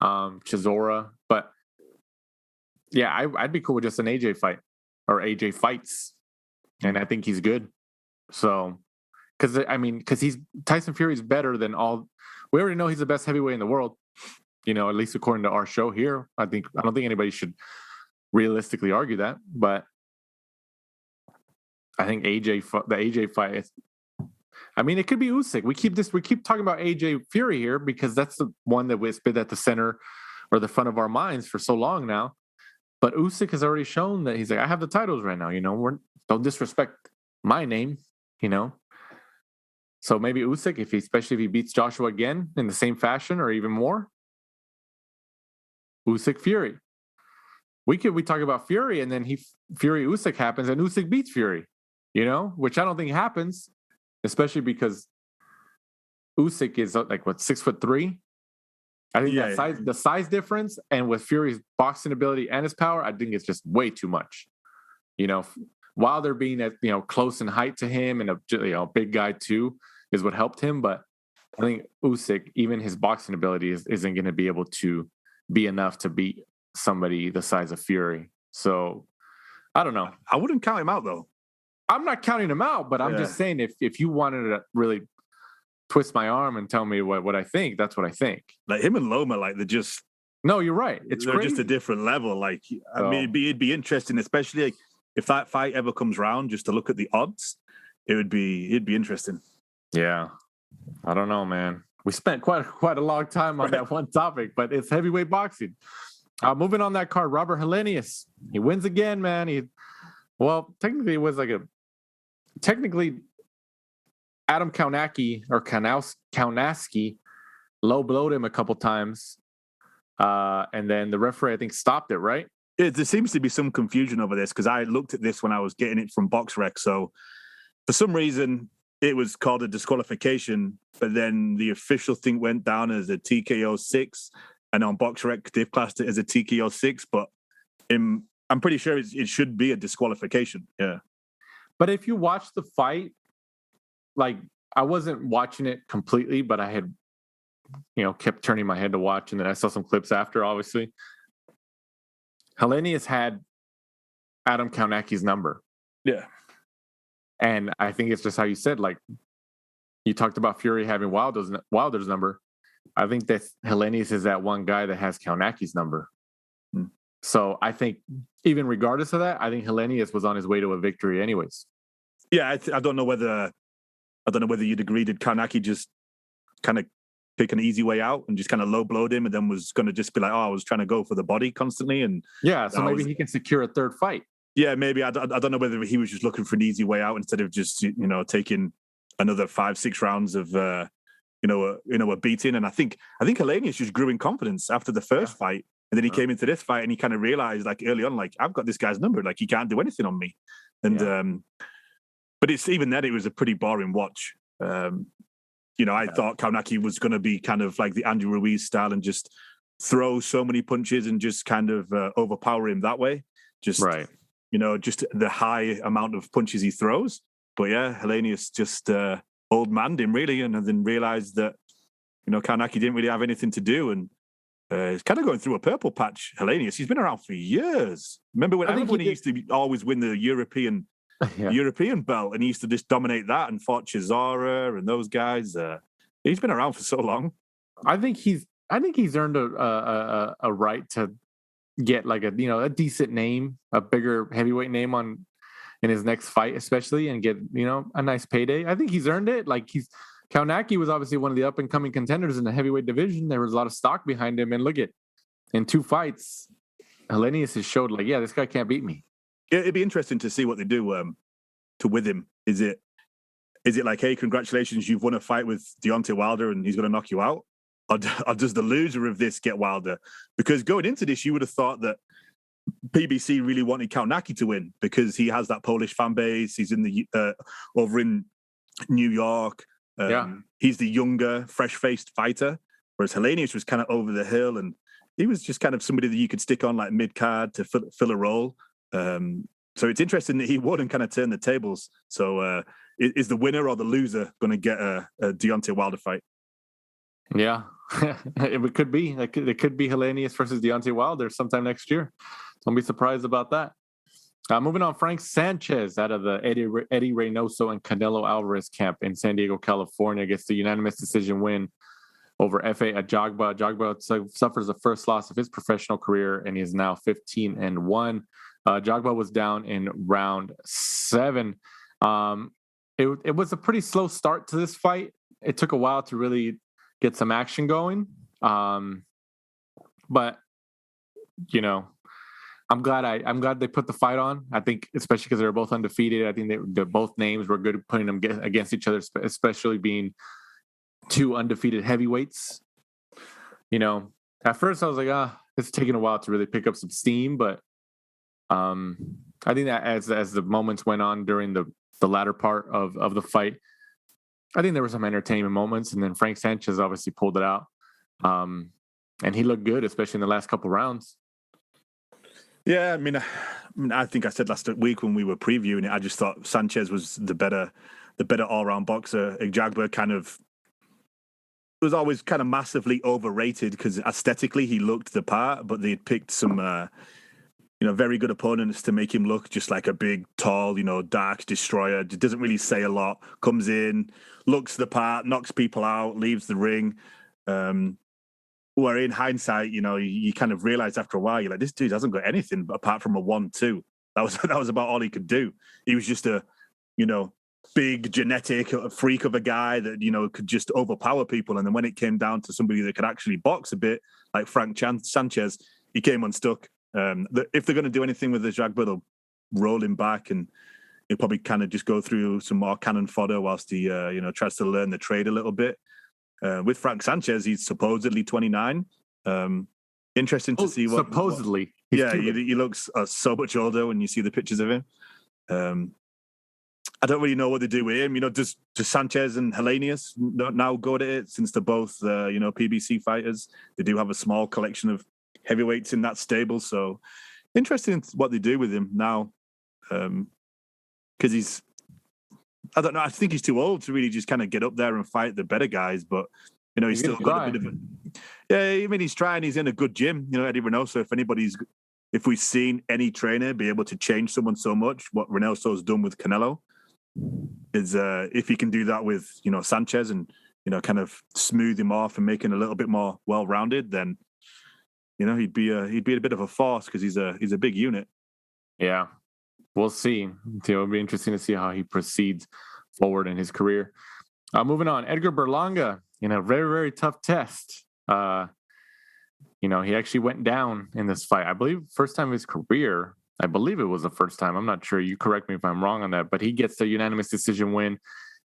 Chisora, but I'd be cool with just an AJ fight or AJ fights, and I think he's good. So, because Tyson Fury's better than all. We already know he's the best heavyweight in the world. At least according to our show here. I don't think anybody should realistically argue that, but I think the AJ fight. I mean, it could be Usyk. We keep talking about AJ Fury here because that's the one that was been at the center or the front of our minds for so long now. But Usyk has already shown that he's like, I have the titles right now. Don't disrespect my name. So maybe Usyk, especially if he beats Joshua again in the same fashion or even more. Usyk Fury. We talk about Fury and then Fury Usyk happens and Usyk beats Fury. Which I don't think happens, especially because Usyk is like 6'3". I think the size difference and with Fury's boxing ability and his power, I think it's just way too much. Wilder being at close in height to him and a big guy too is what helped him, but I think Usyk, even his boxing ability isn't going to be able to be enough to beat somebody the size of Fury. So I don't know. I wouldn't count him out though. I'm not counting him out, but I'm just saying if you wanted to really twist my arm and tell me what I think, that's what I think. Like him and Loma, like they're just. No, you're right. They're crazy. Just a different level. Like, I mean, it'd be interesting, especially like, if that fight ever comes around, just to look at the odds, it'd be interesting. Yeah, I don't know, man. We spent quite a long time on that one topic, but it's heavyweight boxing. Moving on that card, Robert Helenius. He wins again, man. Technically it was Adam Kaunacki low blowed him a couple times. And then the referee, I think, stopped it, right? There seems to be some confusion over this because I looked at this when I was getting it from BoxRec. So for some reason, it was called a disqualification, but then the official thing went down as a TKO 6. And on BoxRec, they've classed it as a TKO 6, but I'm pretty sure it should be a disqualification. Yeah. But if you watch the fight, like I wasn't watching it completely, but I had, kept turning my head to watch. And then I saw some clips after, obviously. Helenius had Adam Kaunacki's number. Yeah. And I think it's just how you said, like, you talked about Fury having Wilder's number. I think that Helenius is that one guy that has Kaunacki's number. So I think even regardless of that, I think Helenius was on his way to a victory anyways. Yeah, I don't know whether you'd agree. Did Kaunacki just kind of pick an easy way out and just kind of low blowed him and then was going to just be like, I was trying to go for the body constantly. And yeah, so maybe he can secure a third fight. Yeah, maybe. I don't know whether he was just looking for an easy way out instead of just, taking another 5-6 rounds of, a beating. And I think Helenius just grew in confidence after the first fight. And then he came into this fight and he kind of realized, like, early on, like, I've got this guy's number. Like, he can't do anything on me. And, but it's even then, it was a pretty boring watch. I thought Kaunacki was going to be kind of like the Andrew Ruiz style and just throw so many punches and just kind of overpower him that way. Just, just the high amount of punches he throws. But yeah, Helenius just old manned him really, and then realized that, Kaunacki didn't really have anything to do. And he's kind of going through a purple patch. Helenius, he's been around for years. Remember when he used to always win the European belt, and he used to just dominate that and fought Chisora and those guys. He's been around for so long. I think he's earned a right to get like a decent name, a bigger heavyweight name in his next fight, especially, and get a nice payday. I think he's earned it. Like Kaunacki was obviously one of the up and coming contenders in the heavyweight division. There was a lot of stock behind him, and look at in 2 fights, Helenius has showed like, yeah, this guy can't beat me. It'd be interesting to see what they do to with him. Is it like, hey, congratulations, you've won a fight with Deontay Wilder and he's going to knock you out? Or does the loser of this get Wilder? Because going into this, you would have thought that PBC really wanted Kaunacki to win because he has that Polish fan base. He's in the over in New York. He's the younger, fresh-faced fighter, whereas Helenius was kind of over the hill, and he was just kind of somebody that you could stick on like mid-card to fill a role. So it's interesting that he won and kind of turned the tables. So is the winner or the loser going to get a Deontay Wilder fight? Yeah, it could be. It could be Helenius versus Deontay Wilder sometime next year. Don't be surprised about that. Moving on, Frank Sanchez out of the Eddie Reynoso and Canelo Alvarez camp in San Diego, California, gets the unanimous decision win over F.A. Ajagba. Ajagba suffers the first loss of his professional career, and he is now 15-1. Ajagba was down in round 7. it was a pretty slow start to this fight. It took a while to really get some action going. But you know, I'm glad they put the fight on. I think especially because they're both undefeated. I think they both names were good at putting them against each other, especially being two undefeated heavyweights. You know, at first I was like, it's taking a while to really pick up some steam, but I think that as the moments went on during the latter part of the fight, I think there were some entertainment moments, and then Frank Sanchez obviously pulled it out, and he looked good, especially in the last couple rounds. Yeah, I mean, I think I said last week when we were previewing it, I just thought Sanchez was the better all-round boxer. Igjagba kind of was always kind of massively overrated because aesthetically he looked the part, but they had picked some, very good opponents to make him look just like a big, tall, dark destroyer. Doesn't really say a lot. Comes in, looks the part, knocks people out, leaves the ring. Where in hindsight, you kind of realize after a while, you're like, this dude hasn't got anything apart from a 1-2. That was about all he could do. He was just a, big genetic freak of a guy that, could just overpower people. And then when it came down to somebody that could actually box a bit, like Frank Sanchez, he came unstuck. If they're going to do anything with the Igjagba, they'll roll him back and he'll probably kind of just go through some more cannon fodder whilst he, tries to learn the trade a little bit. With Frank Sanchez, he's supposedly 29. Interesting to see what... Supposedly. He looks so much older when you see the pictures of him. I don't really know what they do with him. Does Sanchez and Helenius now go at it since they're both, PBC fighters? They do have a small collection of heavyweights in that stable. So interesting what they do with him now. Because he's... I don't know. I think he's too old to really just kind of get up there and fight the better guys. But he's still got a bit of a. Yeah, I mean, he's trying. He's in a good gym. Eddie Reynoso. If we've seen any trainer be able to change someone so much, what Reynoso's done with Canelo is if he can do that with Sanchez and kind of smooth him off and make him a little bit more well-rounded, then he'd be a bit of a force because he's a big unit. Yeah. We'll see. It'll be interesting to see how he proceeds forward in his career. Moving on, Edgar Berlanga in a very, very tough test. He actually went down in this fight. I believe first time in his career. I believe it was the first time. I'm not sure. You correct me if I'm wrong on that. But he gets the unanimous decision win,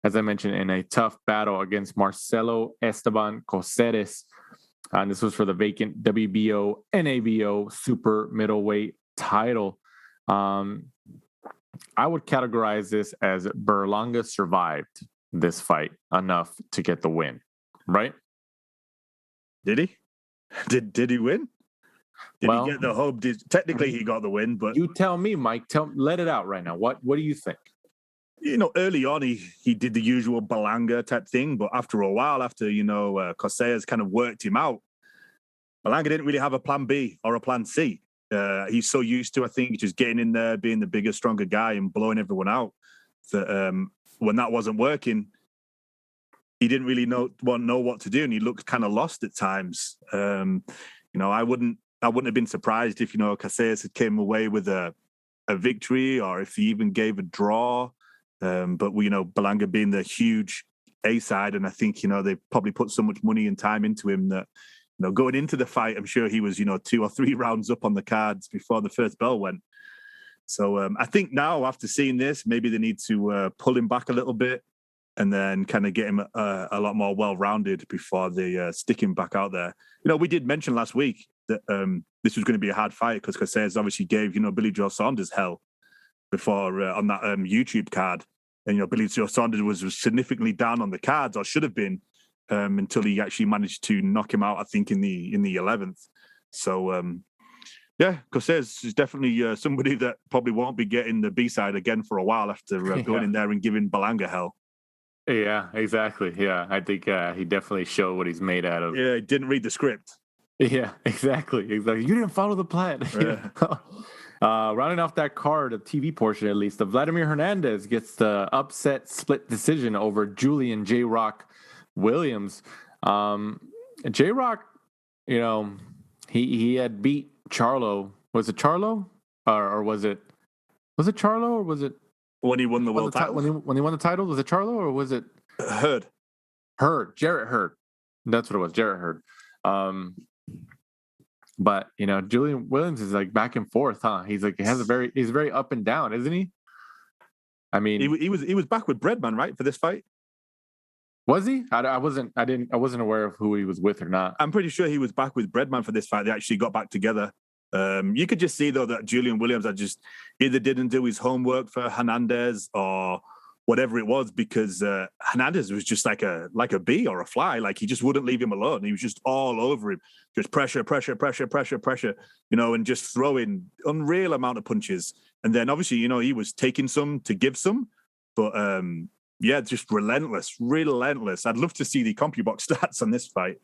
as I mentioned, in a tough battle against Marcelo Esteban Coceres. And this was for the vacant WBO, NABO super middleweight title. I would categorize this as Berlanga survived this fight enough to get the win, right? Did he? Did he win? Did he get the hope? Technically, he got the win, but you tell me, Mike. Let it out right now. What do you think? Early on, he did the usual Berlanga type thing, but after a while, after Coceres kind of worked him out, Berlanga didn't really have a plan B or a plan C. He's so used to, I think, just getting in there, being the bigger, stronger guy and blowing everyone out that when that wasn't working, he didn't really know what to do, and he looked kind of lost at times. I wouldn't have been surprised if Caceres had came away with a victory, or if he even gave a draw. But Berlanga being the huge A side, and I think they probably put so much money and time into him that. Going into the fight, I'm sure he was, 2 or 3 rounds up on the cards before the first bell went. So I think now, after seeing this, maybe they need to pull him back a little bit and then kind of get him a lot more well-rounded before they stick him back out there. We did mention last week that this was going to be a hard fight because Caceres obviously gave, Billy Joe Saunders hell before on that YouTube card. And, Billy Joe Saunders was significantly down on the cards, or should have been, until he actually managed to knock him out, I think, in the 11th. So, Caceres is definitely somebody that probably won't be getting the B-side again for a while after going in there and giving Berlanga hell. Yeah, exactly. Yeah, I think he definitely showed what he's made out of. Yeah, he didn't read the script. Yeah, exactly. You didn't follow the plan. Yeah. Rounding off that card, the TV portion at least, Vladimir Hernandez gets the upset split decision over Julian J-Rock Williams. J-Rock, he had beat Charlo. Was it Charlo? Or was it Charlo, or was it When he won the world title? When he won the title, was it Charlo or was it Hurd? Jarrett Hurd. That's what it was, Jarrett Hurd. But Julian Williams is like back and forth, huh? He's very up and down, isn't he? I mean, he was back with Breadman, right, for this fight? Was he? I wasn't aware of who he was with or not. I'm pretty sure he was back with Breadman for this fight. They actually got back together. You could just see though that Julian Williams had just either didn't do his homework for Hernandez or whatever it was, because Hernandez was just like a bee or a fly. Like he just wouldn't leave him alone. He was just all over him, just pressure, and just throwing unreal amount of punches. And then obviously, he was taking some to give some, but just relentless. I'd love to see the CompuBox stats on this fight.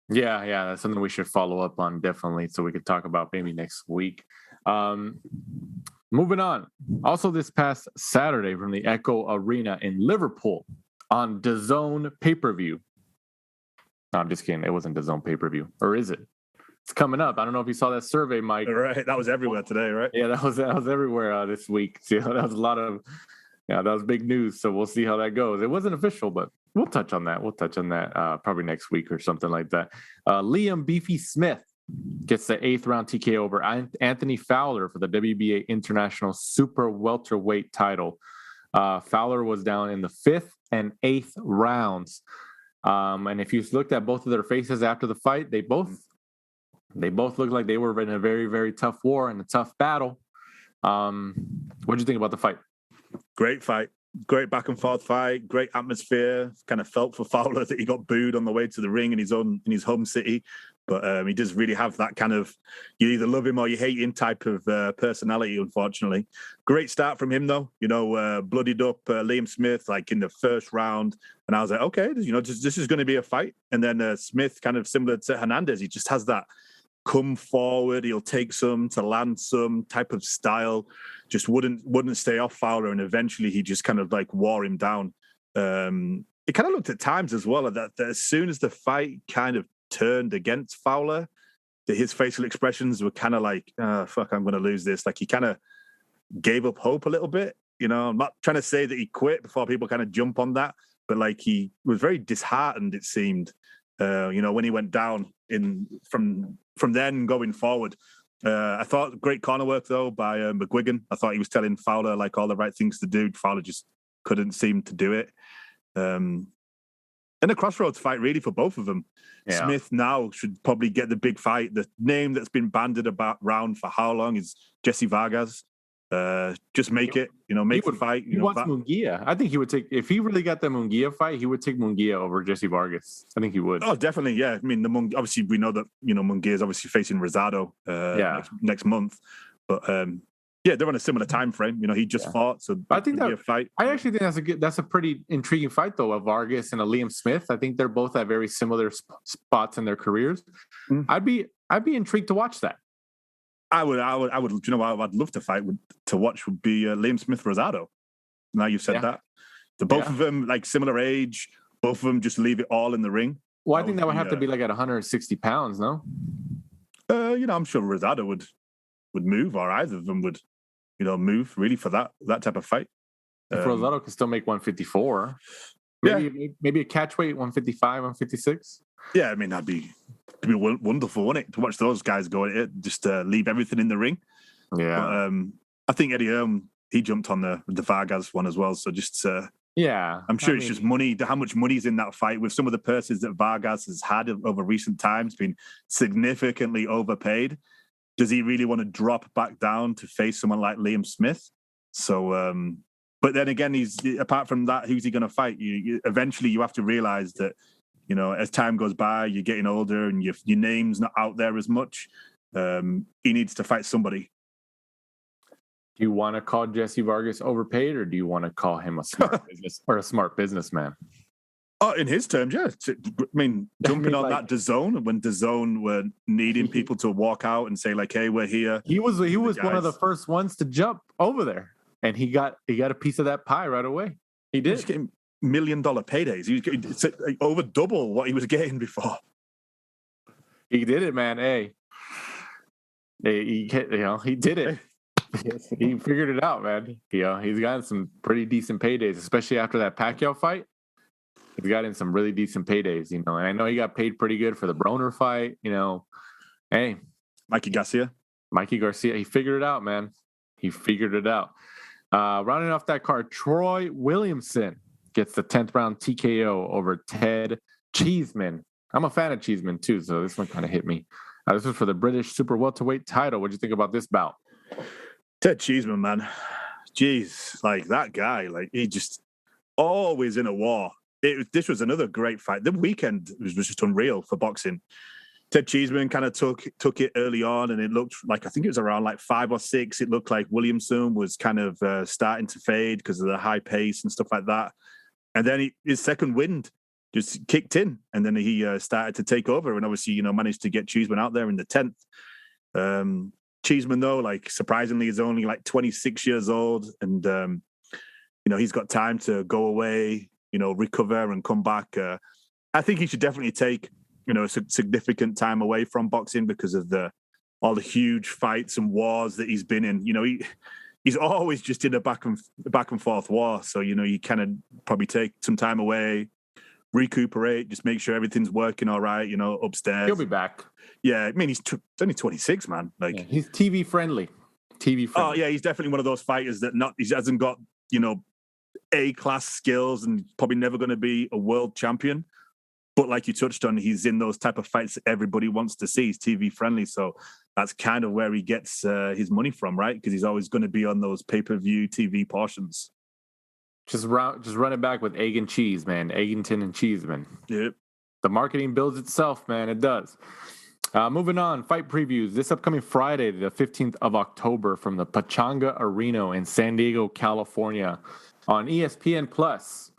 Yeah, that's something we should follow up on definitely, so we could talk about maybe next week. Moving on. Also this past Saturday from the Echo Arena in Liverpool on DAZN pay-per-view. No, I'm just kidding. It wasn't DAZN pay-per-view. Or is it? It's coming up. I don't know if you saw that survey, Mike. Right. That was everywhere today, right? Yeah, that was everywhere this week. So that was a lot of... Yeah, that was big news. So we'll see how that goes. It wasn't official, but we'll touch on that. Probably next week or something like that. Liam Beefy Smith gets the 8th round TKO over Anthony Fowler for the WBA International Super Welterweight title. Fowler was down in the 5th and 8th rounds. And if you looked at both of their faces after the fight, they both looked like they were in a very, very tough war and a tough battle. What did you think about the fight? Great fight. Great back and forth fight. Great atmosphere. Kind of felt for Fowler that he got booed on the way to the ring in his home city. But he does really have that kind of, you either love him or you hate him type of personality, unfortunately. Great start from him, though. Bloodied up Liam Smith like in the first round. And I was like, okay, this is going to be a fight. And then Smith, kind of similar to Hernandez, he just has that come forward, he'll take some to land some type of style, just wouldn't stay off Fowler, and eventually he just kind of like wore him down. It kind of looked at times as well that as soon as the fight kind of turned against Fowler, that his facial expressions were kind of like, fuck, I'm going to lose this. Like he kind of gave up hope a little bit. I'm not trying to say that he quit before people kind of jump on that, but like he was very disheartened, it seemed, when he went down from then going forward. I thought great corner work, though, by McGuigan. I thought he was telling Fowler like all the right things to do. Fowler just couldn't seem to do it. And a crossroads fight, really, for both of them. Yeah. Smith now should probably get the big fight. The name that's been bandied around for how long is Jesse Vargas. Just make it, make the fight. He wants Munguia. I think he would take, if he really got the Munguia fight, he would take Munguia over Jesse Vargas. I think he would. Oh, definitely, yeah. I mean, obviously we know that, Munguia is obviously facing Rosado next month. But they're on a similar time frame. He just fought, so I think that fight. I actually think that's a pretty intriguing fight, though, of Vargas and a Liam Smith. I think they're both at very similar spots in their careers. Mm-hmm. I'd be intrigued to watch that. I would. You know what I'd love to watch would be Liam Smith Rosado. Now you've said that. The both of them like similar age. Both of them just leave it all in the ring. Well, I think that would have to be like at 160 pounds, no? I'm sure Rosado would move, or either of them would, move really for that type of fight. If Rosado could still make 154, maybe a catch weight 155, 156. Yeah, I mean that'd be wonderful, wouldn't it, to watch those guys go at it, just leave everything in the ring. Yeah. But, I think Eddie he jumped on the Vargas one as well. So just I'm sure it's just money. How much money's in that fight with some of the purses that Vargas has had over recent times, been significantly overpaid. Does he really want to drop back down to face someone like Liam Smith? So, but then again, apart from that, who's he going to fight? Eventually you have to realize that, as time goes by, you're getting older and your name's not out there as much. He needs to fight somebody. Do you want to call Jesse Vargas overpaid, or do you want to call him a smart businessman? Oh, in his terms, yeah. I mean, jumping on that DAZN when DAZN were needing people to walk out and say like, "Hey, we're here." He was one of the first ones to jump over there, and he got a piece of that pie right away. He did. He was getting $1 million paydays. He was getting over double what he was getting before. He did it, man. Hey, he did it. He figured it out, man. He's gotten some pretty decent paydays, especially after that Pacquiao fight. He's gotten some really decent paydays, and I know he got paid pretty good for the Broner fight. Hey, Mikey Garcia. He figured it out, man. He figured it out. Rounding off that card, Troy Williamson gets the 10th round TKO over Ted Cheeseman. I'm a fan of Cheeseman too, so this one kind of hit me. This was for the British super welterweight title. What do you think about this bout? Ted Cheeseman, man. Jeez, like that guy, like he just always in a war. This was another great fight. The weekend was just unreal for boxing. Ted Cheeseman kind of took it early on, and it looked like, I think it was around like 5 or 6. It looked like Williamson was kind of starting to fade because of the high pace and stuff like that. And then his second wind just kicked in, and then he started to take over, and obviously, managed to get Cheeseman out there in the 10th. Cheeseman, though, like surprisingly, is only like 26 years old, and he's got time to go away, recover and come back. I think he should definitely take a significant time away from boxing because of all the huge fights and wars that he's been in. He's always just in a back and forth war. So you kind of probably take some time away, recuperate, just make sure everything's working all right. Upstairs. He'll be back. Yeah, I mean he's only 26, man. Like he's TV friendly. Oh yeah, he's definitely one of those fighters that he hasn't got A-class skills and probably never going to be a world champion. But like you touched on, he's in those type of fights that everybody wants to see. He's TV friendly, so that's kind of where he gets his money from, right? Because he's always going to be on those pay-per-view TV portions. Just run it back with egg and cheese, man. Eggington and Cheeseman. Yep. The marketing builds itself, man. It does. Moving on, fight previews. This upcoming Friday, the 15th of October, from the Pachanga Arena in San Diego, California, on ESPN Plus.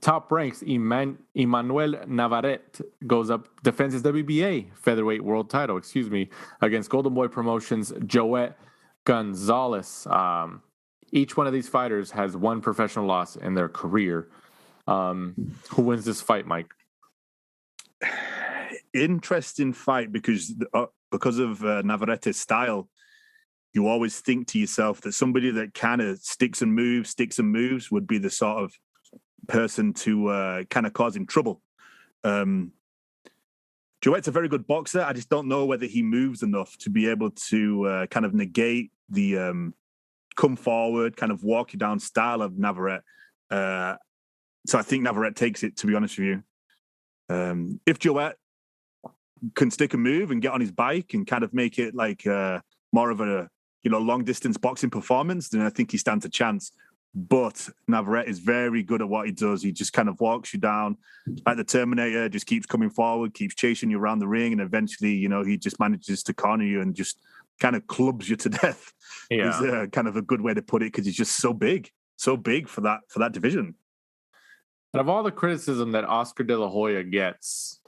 Top ranks Emmanuel Navarrete defends his WBA featherweight world title, against Golden Boy Promotions' Joet Gonzalez. Each one of these fighters has one professional loss in their career. Who wins this fight, Mike? Interesting fight because of Navarrete's style. You always think to yourself that somebody that kind of sticks and moves would be the sort of person to kind of cause him trouble. Joet's a very good boxer. I just don't know whether he moves enough to be able to kind of negate the come forward, kind of walk you down style of Navarrete. So I think Navarrete takes it, to be honest with you. If Joet can stick and move and get on his bike and kind of make it like more of a long distance boxing performance, then I think he stands a chance. But Navarrete is very good at what he does. He just kind of walks you down like the Terminator, just keeps coming forward, keeps chasing you around the ring, and eventually, he just manages to corner you and just kind of clubs you to death. Yeah. Is kind of a good way to put it, because he's just so big for that division. Out of all the criticism that Oscar De La Hoya gets,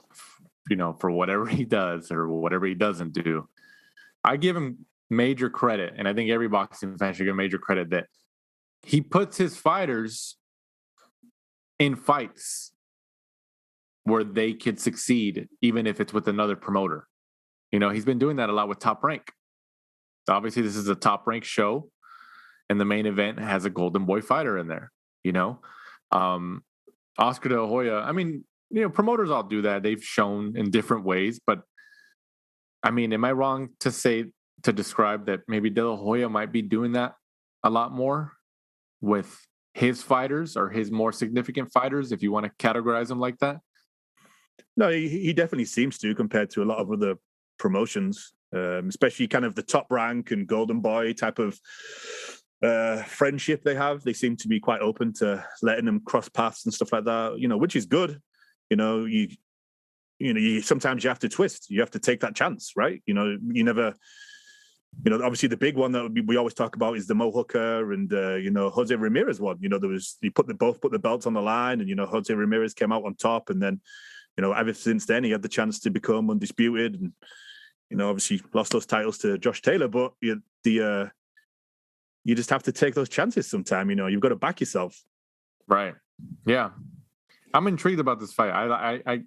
for whatever he does or whatever he doesn't do, I give him major credit, and I think every boxing fan should give major credit that he puts his fighters in fights where they could succeed, even if it's with another promoter. He's been doing that a lot with Top Rank. Obviously, this is a Top Rank show, and the main event has a Golden Boy fighter in there. Oscar De La Hoya, I mean, promoters all do that. They've shown in different ways, but I mean, am I wrong to describe that maybe De La Hoya might be doing that a lot more with his fighters, or his more significant fighters, if you want to categorize them like that? No, he definitely seems to, compared to a lot of other promotions, especially kind of the Top Rank and Golden Boy type of friendship they have. They seem to be quite open to letting them cross paths and stuff like that, which is good. You sometimes you have to twist. You have to take that chance, right? You never... obviously the big one that we always talk about is the Mo Hooker and Jose Ramirez one. Both put the belts on the line, and Jose Ramirez came out on top, and then ever since then he had the chance to become undisputed, and obviously lost those titles to Josh Taylor. But you just have to take those chances sometime. You've got to back yourself. Right. Yeah. I'm intrigued about this fight. I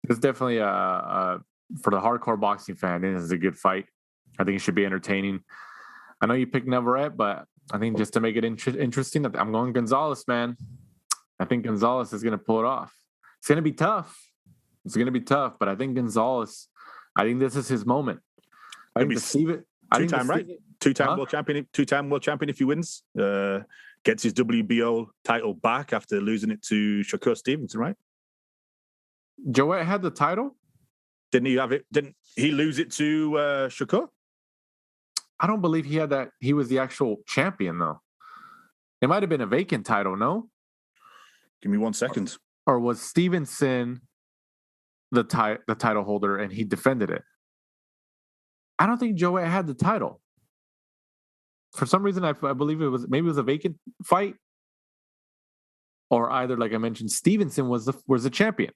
it's definitely for the hardcore boxing fan, this is a good fight. I think it should be entertaining. I know you picked Navarrete, but I think just to make it interesting, I'm going Gonzalez, man. I think Gonzalez is going to pull it off. It's going to be tough. But I think Gonzalez, I think this is his moment. I think two-time, right? Two-time world champion if he wins. Gets his WBO title back after losing it to Shakur Stevenson, right? Joet had the title? Didn't he have it? Didn't he lose it to Shakur? I don't believe he had that. He was the actual champion, though. It might have been a vacant title, no? Give me 1 second. Or was Stevenson the title holder and he defended it? I don't think Joet had the title. For some reason, I believe it was a vacant fight, or either, like I mentioned, Stevenson was the champion.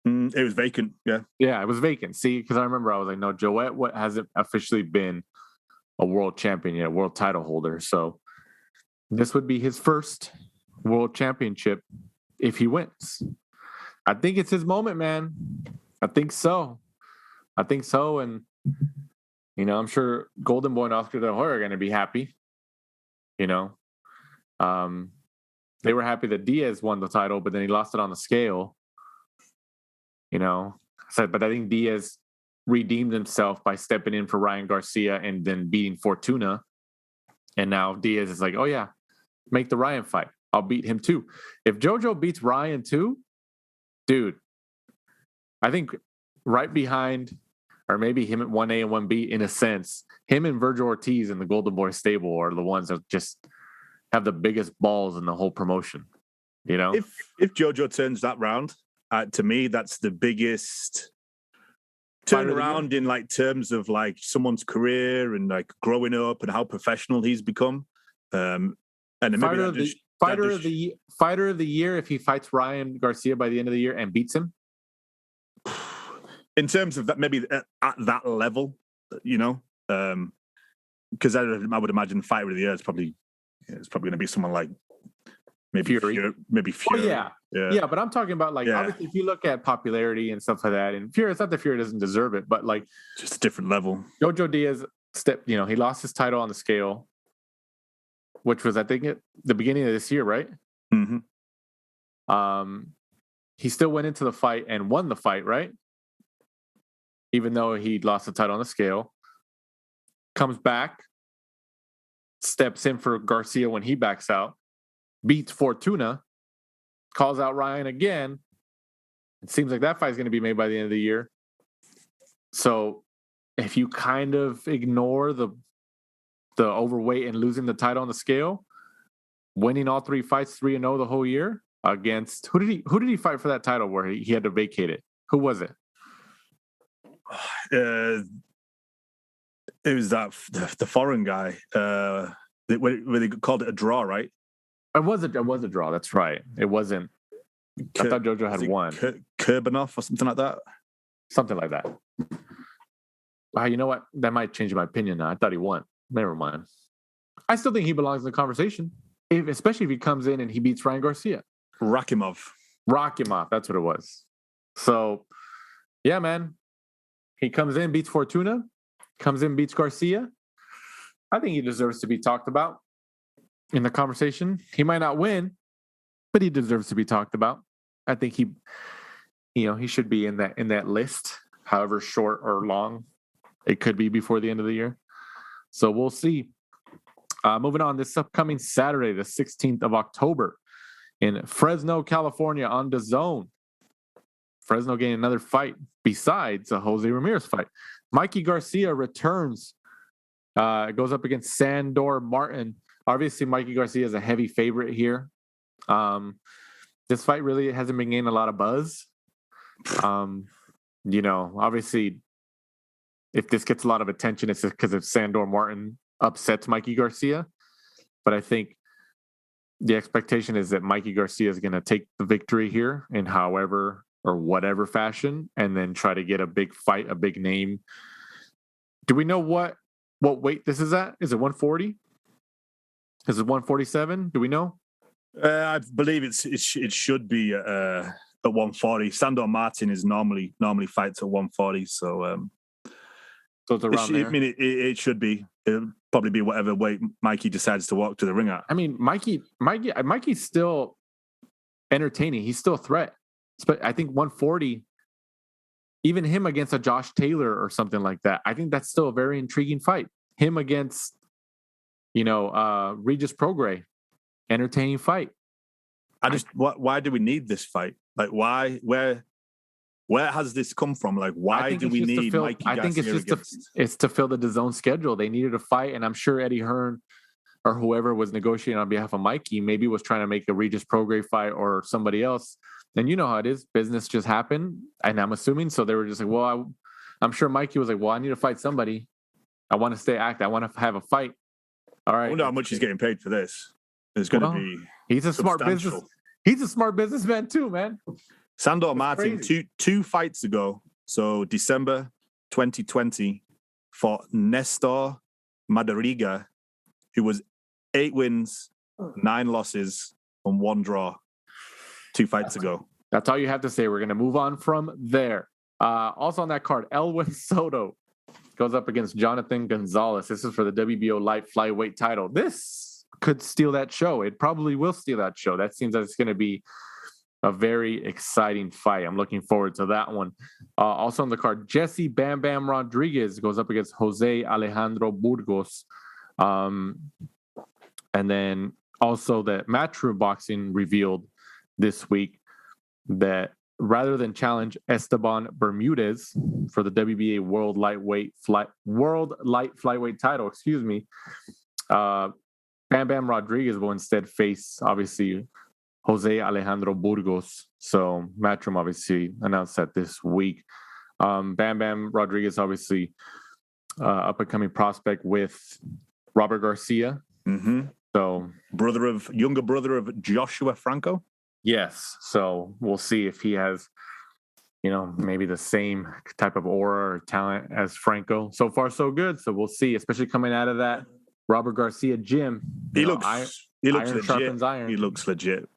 It was vacant, yeah. Yeah, it was vacant. See, because I remember I was like, no, Joet hasn't officially been a world champion yet, world title holder. So this would be his first world championship if he wins. I think it's his moment, man. I think so. And, I'm sure Golden Boy and Oscar De La Hoya are going to be happy. They were happy that Diaz won the title, but then he lost it on the scale. But I think Diaz redeemed himself by stepping in for Ryan Garcia and then beating Fortuna. And now Diaz is like, oh, yeah, make the Ryan fight. I'll beat him too. If JoJo beats Ryan too, dude, I think right behind, or maybe him at 1A and 1B in a sense, him and Virgil Ortiz in the Golden Boy stable are the ones that just have the biggest balls in the whole promotion. If JoJo turns that round, to me, that's the biggest turnaround in like terms of like someone's career and like growing up and how professional he's become. And fighter of the year if he fights Ryan Garcia by the end of the year and beats him. In terms of that, maybe at that level, because I would imagine fighter of the year is probably going to be someone like maybe Fury. Oh, yeah. But I'm talking about obviously if you look at popularity and stuff like that, and Fury, it's not that Fury doesn't deserve it, but like just a different level. Jojo Diaz he lost his title on the scale, which was I think at the beginning of this year, right? Mm-hmm. He still went into the fight and won the fight, right? Even though he lost the title on the scale, comes back, steps in for Garcia when he backs out, beats Fortuna, calls out Ryan again. It seems like that fight is going to be made by the end of the year. So if you kind of ignore the overweight and losing the title on the scale, winning all three fights 3-0 the whole year against who did he fight for that title where he had to vacate it? Who was it? It was the foreign guy. Where they called it a draw, right? It was a draw. That's right. It wasn't. I thought JoJo had won. Kurbanov or something like that. Something like that. Wow, you know what? That might change my opinion now. I thought he won. Never mind. I still think he belongs in the conversation, especially if he comes in and he beats Ryan Garcia. Rakimov. That's what it was. So, yeah, man. He comes in, beats Fortuna. Comes in, beats Garcia. I think he deserves to be talked about in the conversation. He might not win, but he deserves to be talked about. I think he should be in that list, however short or long it could be before the end of the year. So we'll see. Moving on, this upcoming Saturday, the 16th of October, in Fresno, California, on DAZN. Fresno getting another fight besides a Jose Ramirez fight. Mikey Garcia returns, goes up against Sandor Martin. Obviously, Mikey Garcia is a heavy favorite here. This fight really hasn't been gaining a lot of buzz. Obviously, if this gets a lot of attention, it's because of Sandor Martin upsets Mikey Garcia. But I think the expectation is that Mikey Garcia is going to take the victory here in however or whatever fashion, and then try to get a big fight, a big name. Do we know what weight this is at? Is it 140? Is it 147? Do we know? I believe it should be at 140. Sandor Martin is normally fights at 140, so it's around there. I mean, it should be. it'll probably be whatever weight Mikey decides to walk to the ring at. I mean, Mikey's still entertaining. He's still a threat. But I think 140, even him against a Josh Taylor or something like that, I think that's still a very intriguing fight. Him against, Regis Prograis, entertaining fight. Why do we need this fight? Like, why? Where has this come from? Like, why do we need Mikey Garcia? I think it's to fill the DAZN schedule. They needed a fight, and I'm sure Eddie Hearn or whoever was negotiating on behalf of Mikey maybe was trying to make a Regis Prograis fight or somebody else. And you know how it is. Business just happened, and I'm assuming. So they were just like, well, I'm sure Mikey was like, well, I need to fight somebody. I want to stay active. I want to have a fight. All right. I wonder how much he's getting paid for this. It's going to be He's a smart business. He's a smart businessman too, man. Sandor Martin, two fights ago, so December 2020, fought Nestor Madariga, who was 8 wins, 9 losses, and 1 draw. 2 fights ago. That's all you have to say. We're going to move on from there. Also on that card, Elwin Soto goes up against Jonathan Gonzalez. This is for the WBO light flyweight title. This could steal that show. It probably will steal that show. That seems like it's going to be a very exciting fight. I'm looking forward to that one. Also on the card, Jesse Bam Bam Rodriguez goes up against Jose Alejandro Burgos. And then also that Matchroom Boxing revealed this week that rather than challenge Esteban Bermudez for the WBA World Light Flyweight title, Bam Bam Rodriguez will instead face, obviously, Jose Alejandro Burgos. So Matchroom obviously announced that this week. Bam Bam Rodriguez, obviously, up-and-coming prospect with Robert Garcia. Mm-hmm. So younger brother of Joshua Franco. Yes. So we'll see if he has, maybe the same type of aura or talent as Franco. So far, so good. So we'll see, especially coming out of that Robert Garcia gym. He looks legit. Sharpens iron. He looks legit.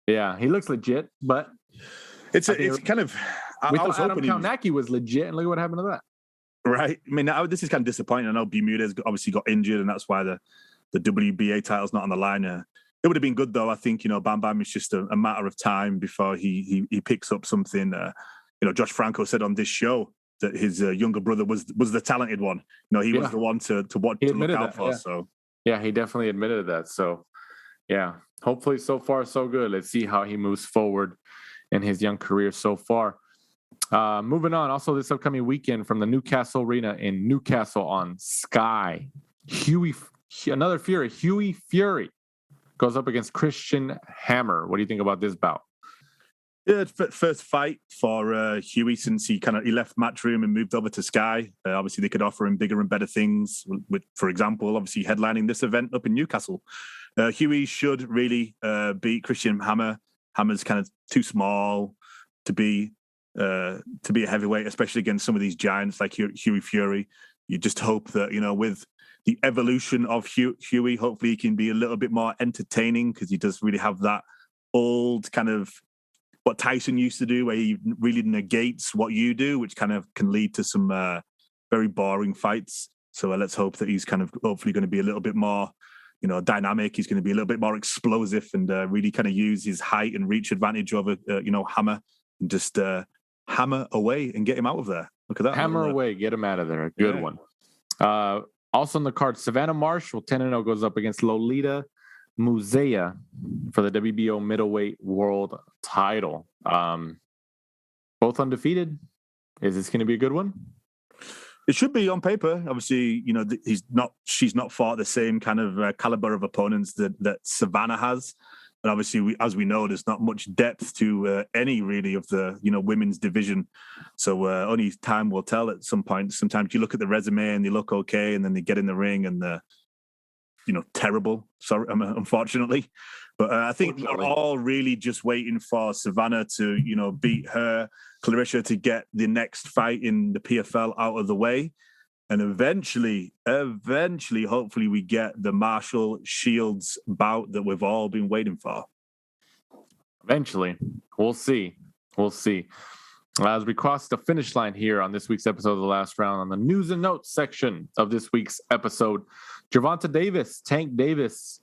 Yeah, he looks legit, but it's kind of. We thought Adam Kaunacki was legit, and look what happened to that. Right. I mean, this is kind of disappointing. I know Bermudez obviously got injured, and that's why the WBA title's not on the line. It would have been good though. I think Bam Bam is just a matter of time before he picks up something. Josh Franco said on this show that his younger brother was the talented one. He was the one to watch to look out for. Yeah. So yeah, he definitely admitted that. So yeah, hopefully so far so good. Let's see how he moves forward in his young career so far. Moving on. Also this upcoming weekend from the Newcastle Arena in Newcastle on Sky, Huey Fury goes up against Christian Hammer. What do you think about this bout? Yeah, first fight for Huey since he left Matchroom and moved over to Sky. Obviously, they could offer him bigger and better things. With, for example, obviously headlining this event up in Newcastle. Huey should really beat Christian Hammer. Hammer's kind of too small to be a heavyweight, especially against some of these giants like Huey Fury. You just hope that with the evolution of Huey, hopefully he can be a little bit more entertaining because he does really have that old kind of what Tyson used to do, where he really negates what you do, which kind of can lead to some very boring fights. So let's hope that he's kind of hopefully going to be a little bit more, dynamic. He's going to be a little bit more explosive and really kind of use his height and reach advantage over, Hammer and just hammer away and get him out of there. Look at that. Hammer away, get him out of there. Good one. Also on the card, Savannah Marshall, 10-0, goes up against Lolita Musea for the WBO middleweight world title. Both undefeated. Is this going to be a good one? It should be on paper. Obviously, she's not fought the same kind of caliber of opponents that Savannah has. And obviously, as we know, there's not much depth to any really of the women's division. So only time will tell at some point. Sometimes you look at the resume and they look okay, and then they get in the ring and they're terrible. Sorry, unfortunately. But I think we're all really just waiting for Savannah to beat her, Clarissa to get the next fight in the PFL out of the way. And eventually, hopefully we get the Marshall Shields bout that we've all been waiting for. Eventually. We'll see. As we cross the finish line here on this week's episode of The Last Round, on the news and notes section of this week's episode, Gervonta Davis, Tank Davis,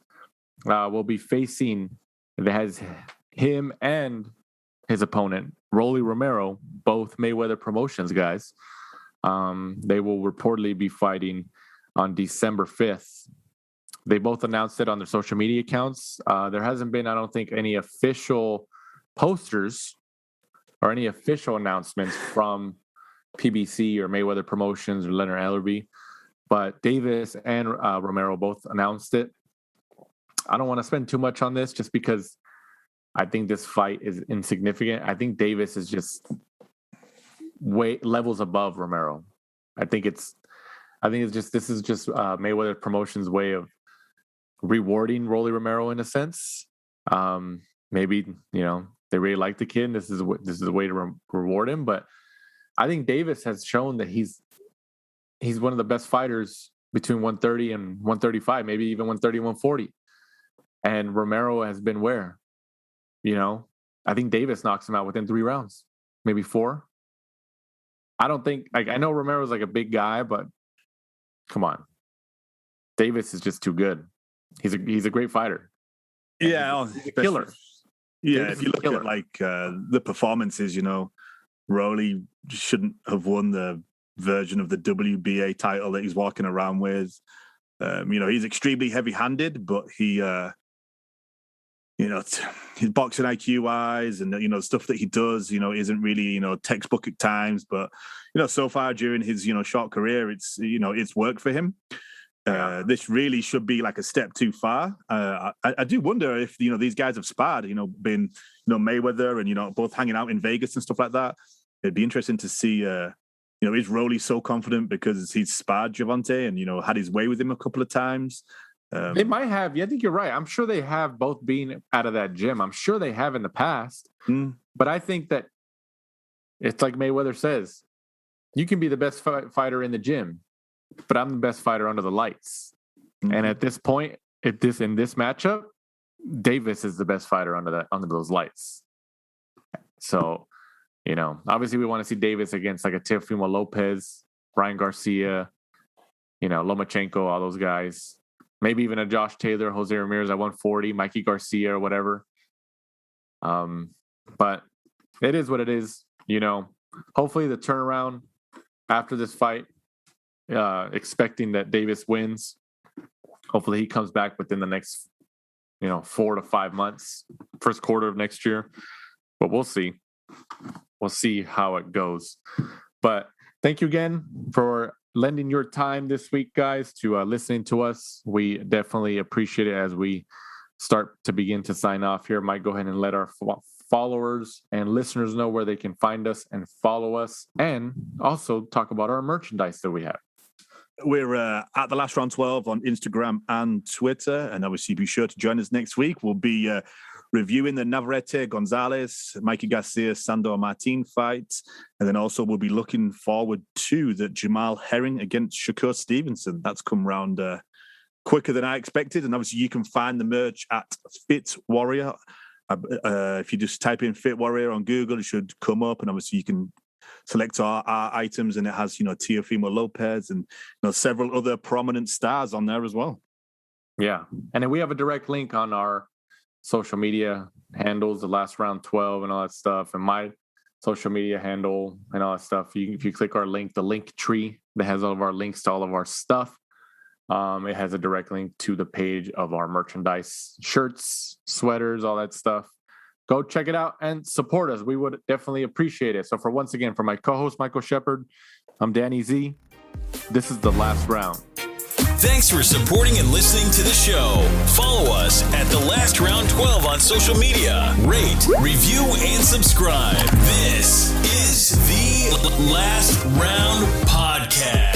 will be facing, it has him and his opponent, Rolly Romero, both Mayweather Promotions guys. They will reportedly be fighting on December 5th. They both announced it on their social media accounts. There hasn't been, I don't think, any official posters or any official announcements from PBC or Mayweather Promotions or Leonard Ellerby, but Davis and Romero both announced it. I don't want to spend too much on this just because I think this fight is insignificant. I think Davis is just levels above Romero. I think this is just Mayweather Promotions' way of rewarding Rolly Romero in a sense. Maybe, they really like the kid and this is a way to reward him. But I think Davis has shown that he's one of the best fighters between 130 and 135, maybe even 130 and 140. And Romero has been where? I think Davis knocks him out within 3 rounds, maybe 4. I don't think, I know Romero's like a big guy, but come on. Davis is just too good. He's a great fighter. Yeah. He's a killer. Yeah, Davis if you look at the performances, Rolly shouldn't have won the version of the WBA title that he's walking around with. He's extremely heavy-handed, but he, his boxing IQ wise and stuff that he does, isn't really textbook at times. But so far during his short career, it's worked for him. This really should be like a step too far. I do wonder if these guys have sparred, been Mayweather and both hanging out in Vegas and stuff like that. It'd be interesting to see. Is Rolly so confident because he's sparred Gervonta and had his way with him a couple of times? They might have. Yeah, I think you're right. I'm sure they have both been out of that gym. I'm sure they have in the past. But I think that it's like Mayweather says, you can be the best fighter in the gym, but I'm the best fighter under the lights. And at this point, in this matchup, Davis is the best fighter under those lights. So, obviously we want to see Davis against like a Teofimo Lopez, Ryan Garcia, Lomachenko, all those guys. Maybe even a Josh Taylor, Jose Ramirez at 140, Mikey Garcia or whatever. But it is what it is. Hopefully the turnaround after this fight, expecting that Davis wins. Hopefully he comes back within the next, 4 to 5 months, first quarter of next year. But we'll see. We'll see how it goes. But thank you again for lending your time this week, guys, to listening to us. We definitely appreciate it as we start to begin to sign off here. Might go ahead and let our followers and listeners know where they can find us and follow us, and also talk about our merchandise that we have. We're at The Last Round 12 on Instagram and Twitter, and obviously be sure to join us next week. We'll be reviewing the Navarrete-Gonzalez, Mikey Garcia, Sandor Martin fight, and then also we'll be looking forward to the Jamal Herring against Shakur Stevenson. That's come round quicker than I expected, and obviously you can find the merch at Fit Warrior. If you just type in Fit Warrior on Google, it should come up, and obviously you can select our items, and it has Teofimo Lopez and several other prominent stars on there as well. Yeah, and then we have a direct link on our social media handles, The Last Round 12 and all that stuff, and my social media handle and all that stuff. If you click our link, the link tree that has all of our links to all of our stuff, it has a direct link to the page of our merchandise, shirts, sweaters, all that stuff. Go check it out and support us. We would definitely appreciate it. So for my co-host, Michael Shepard, I'm Danny Z. This is The Last Round. Thanks for supporting and listening to the show. Follow us at The Last Round 12 on social media. Rate, review, and subscribe. This is The Last Round Podcast.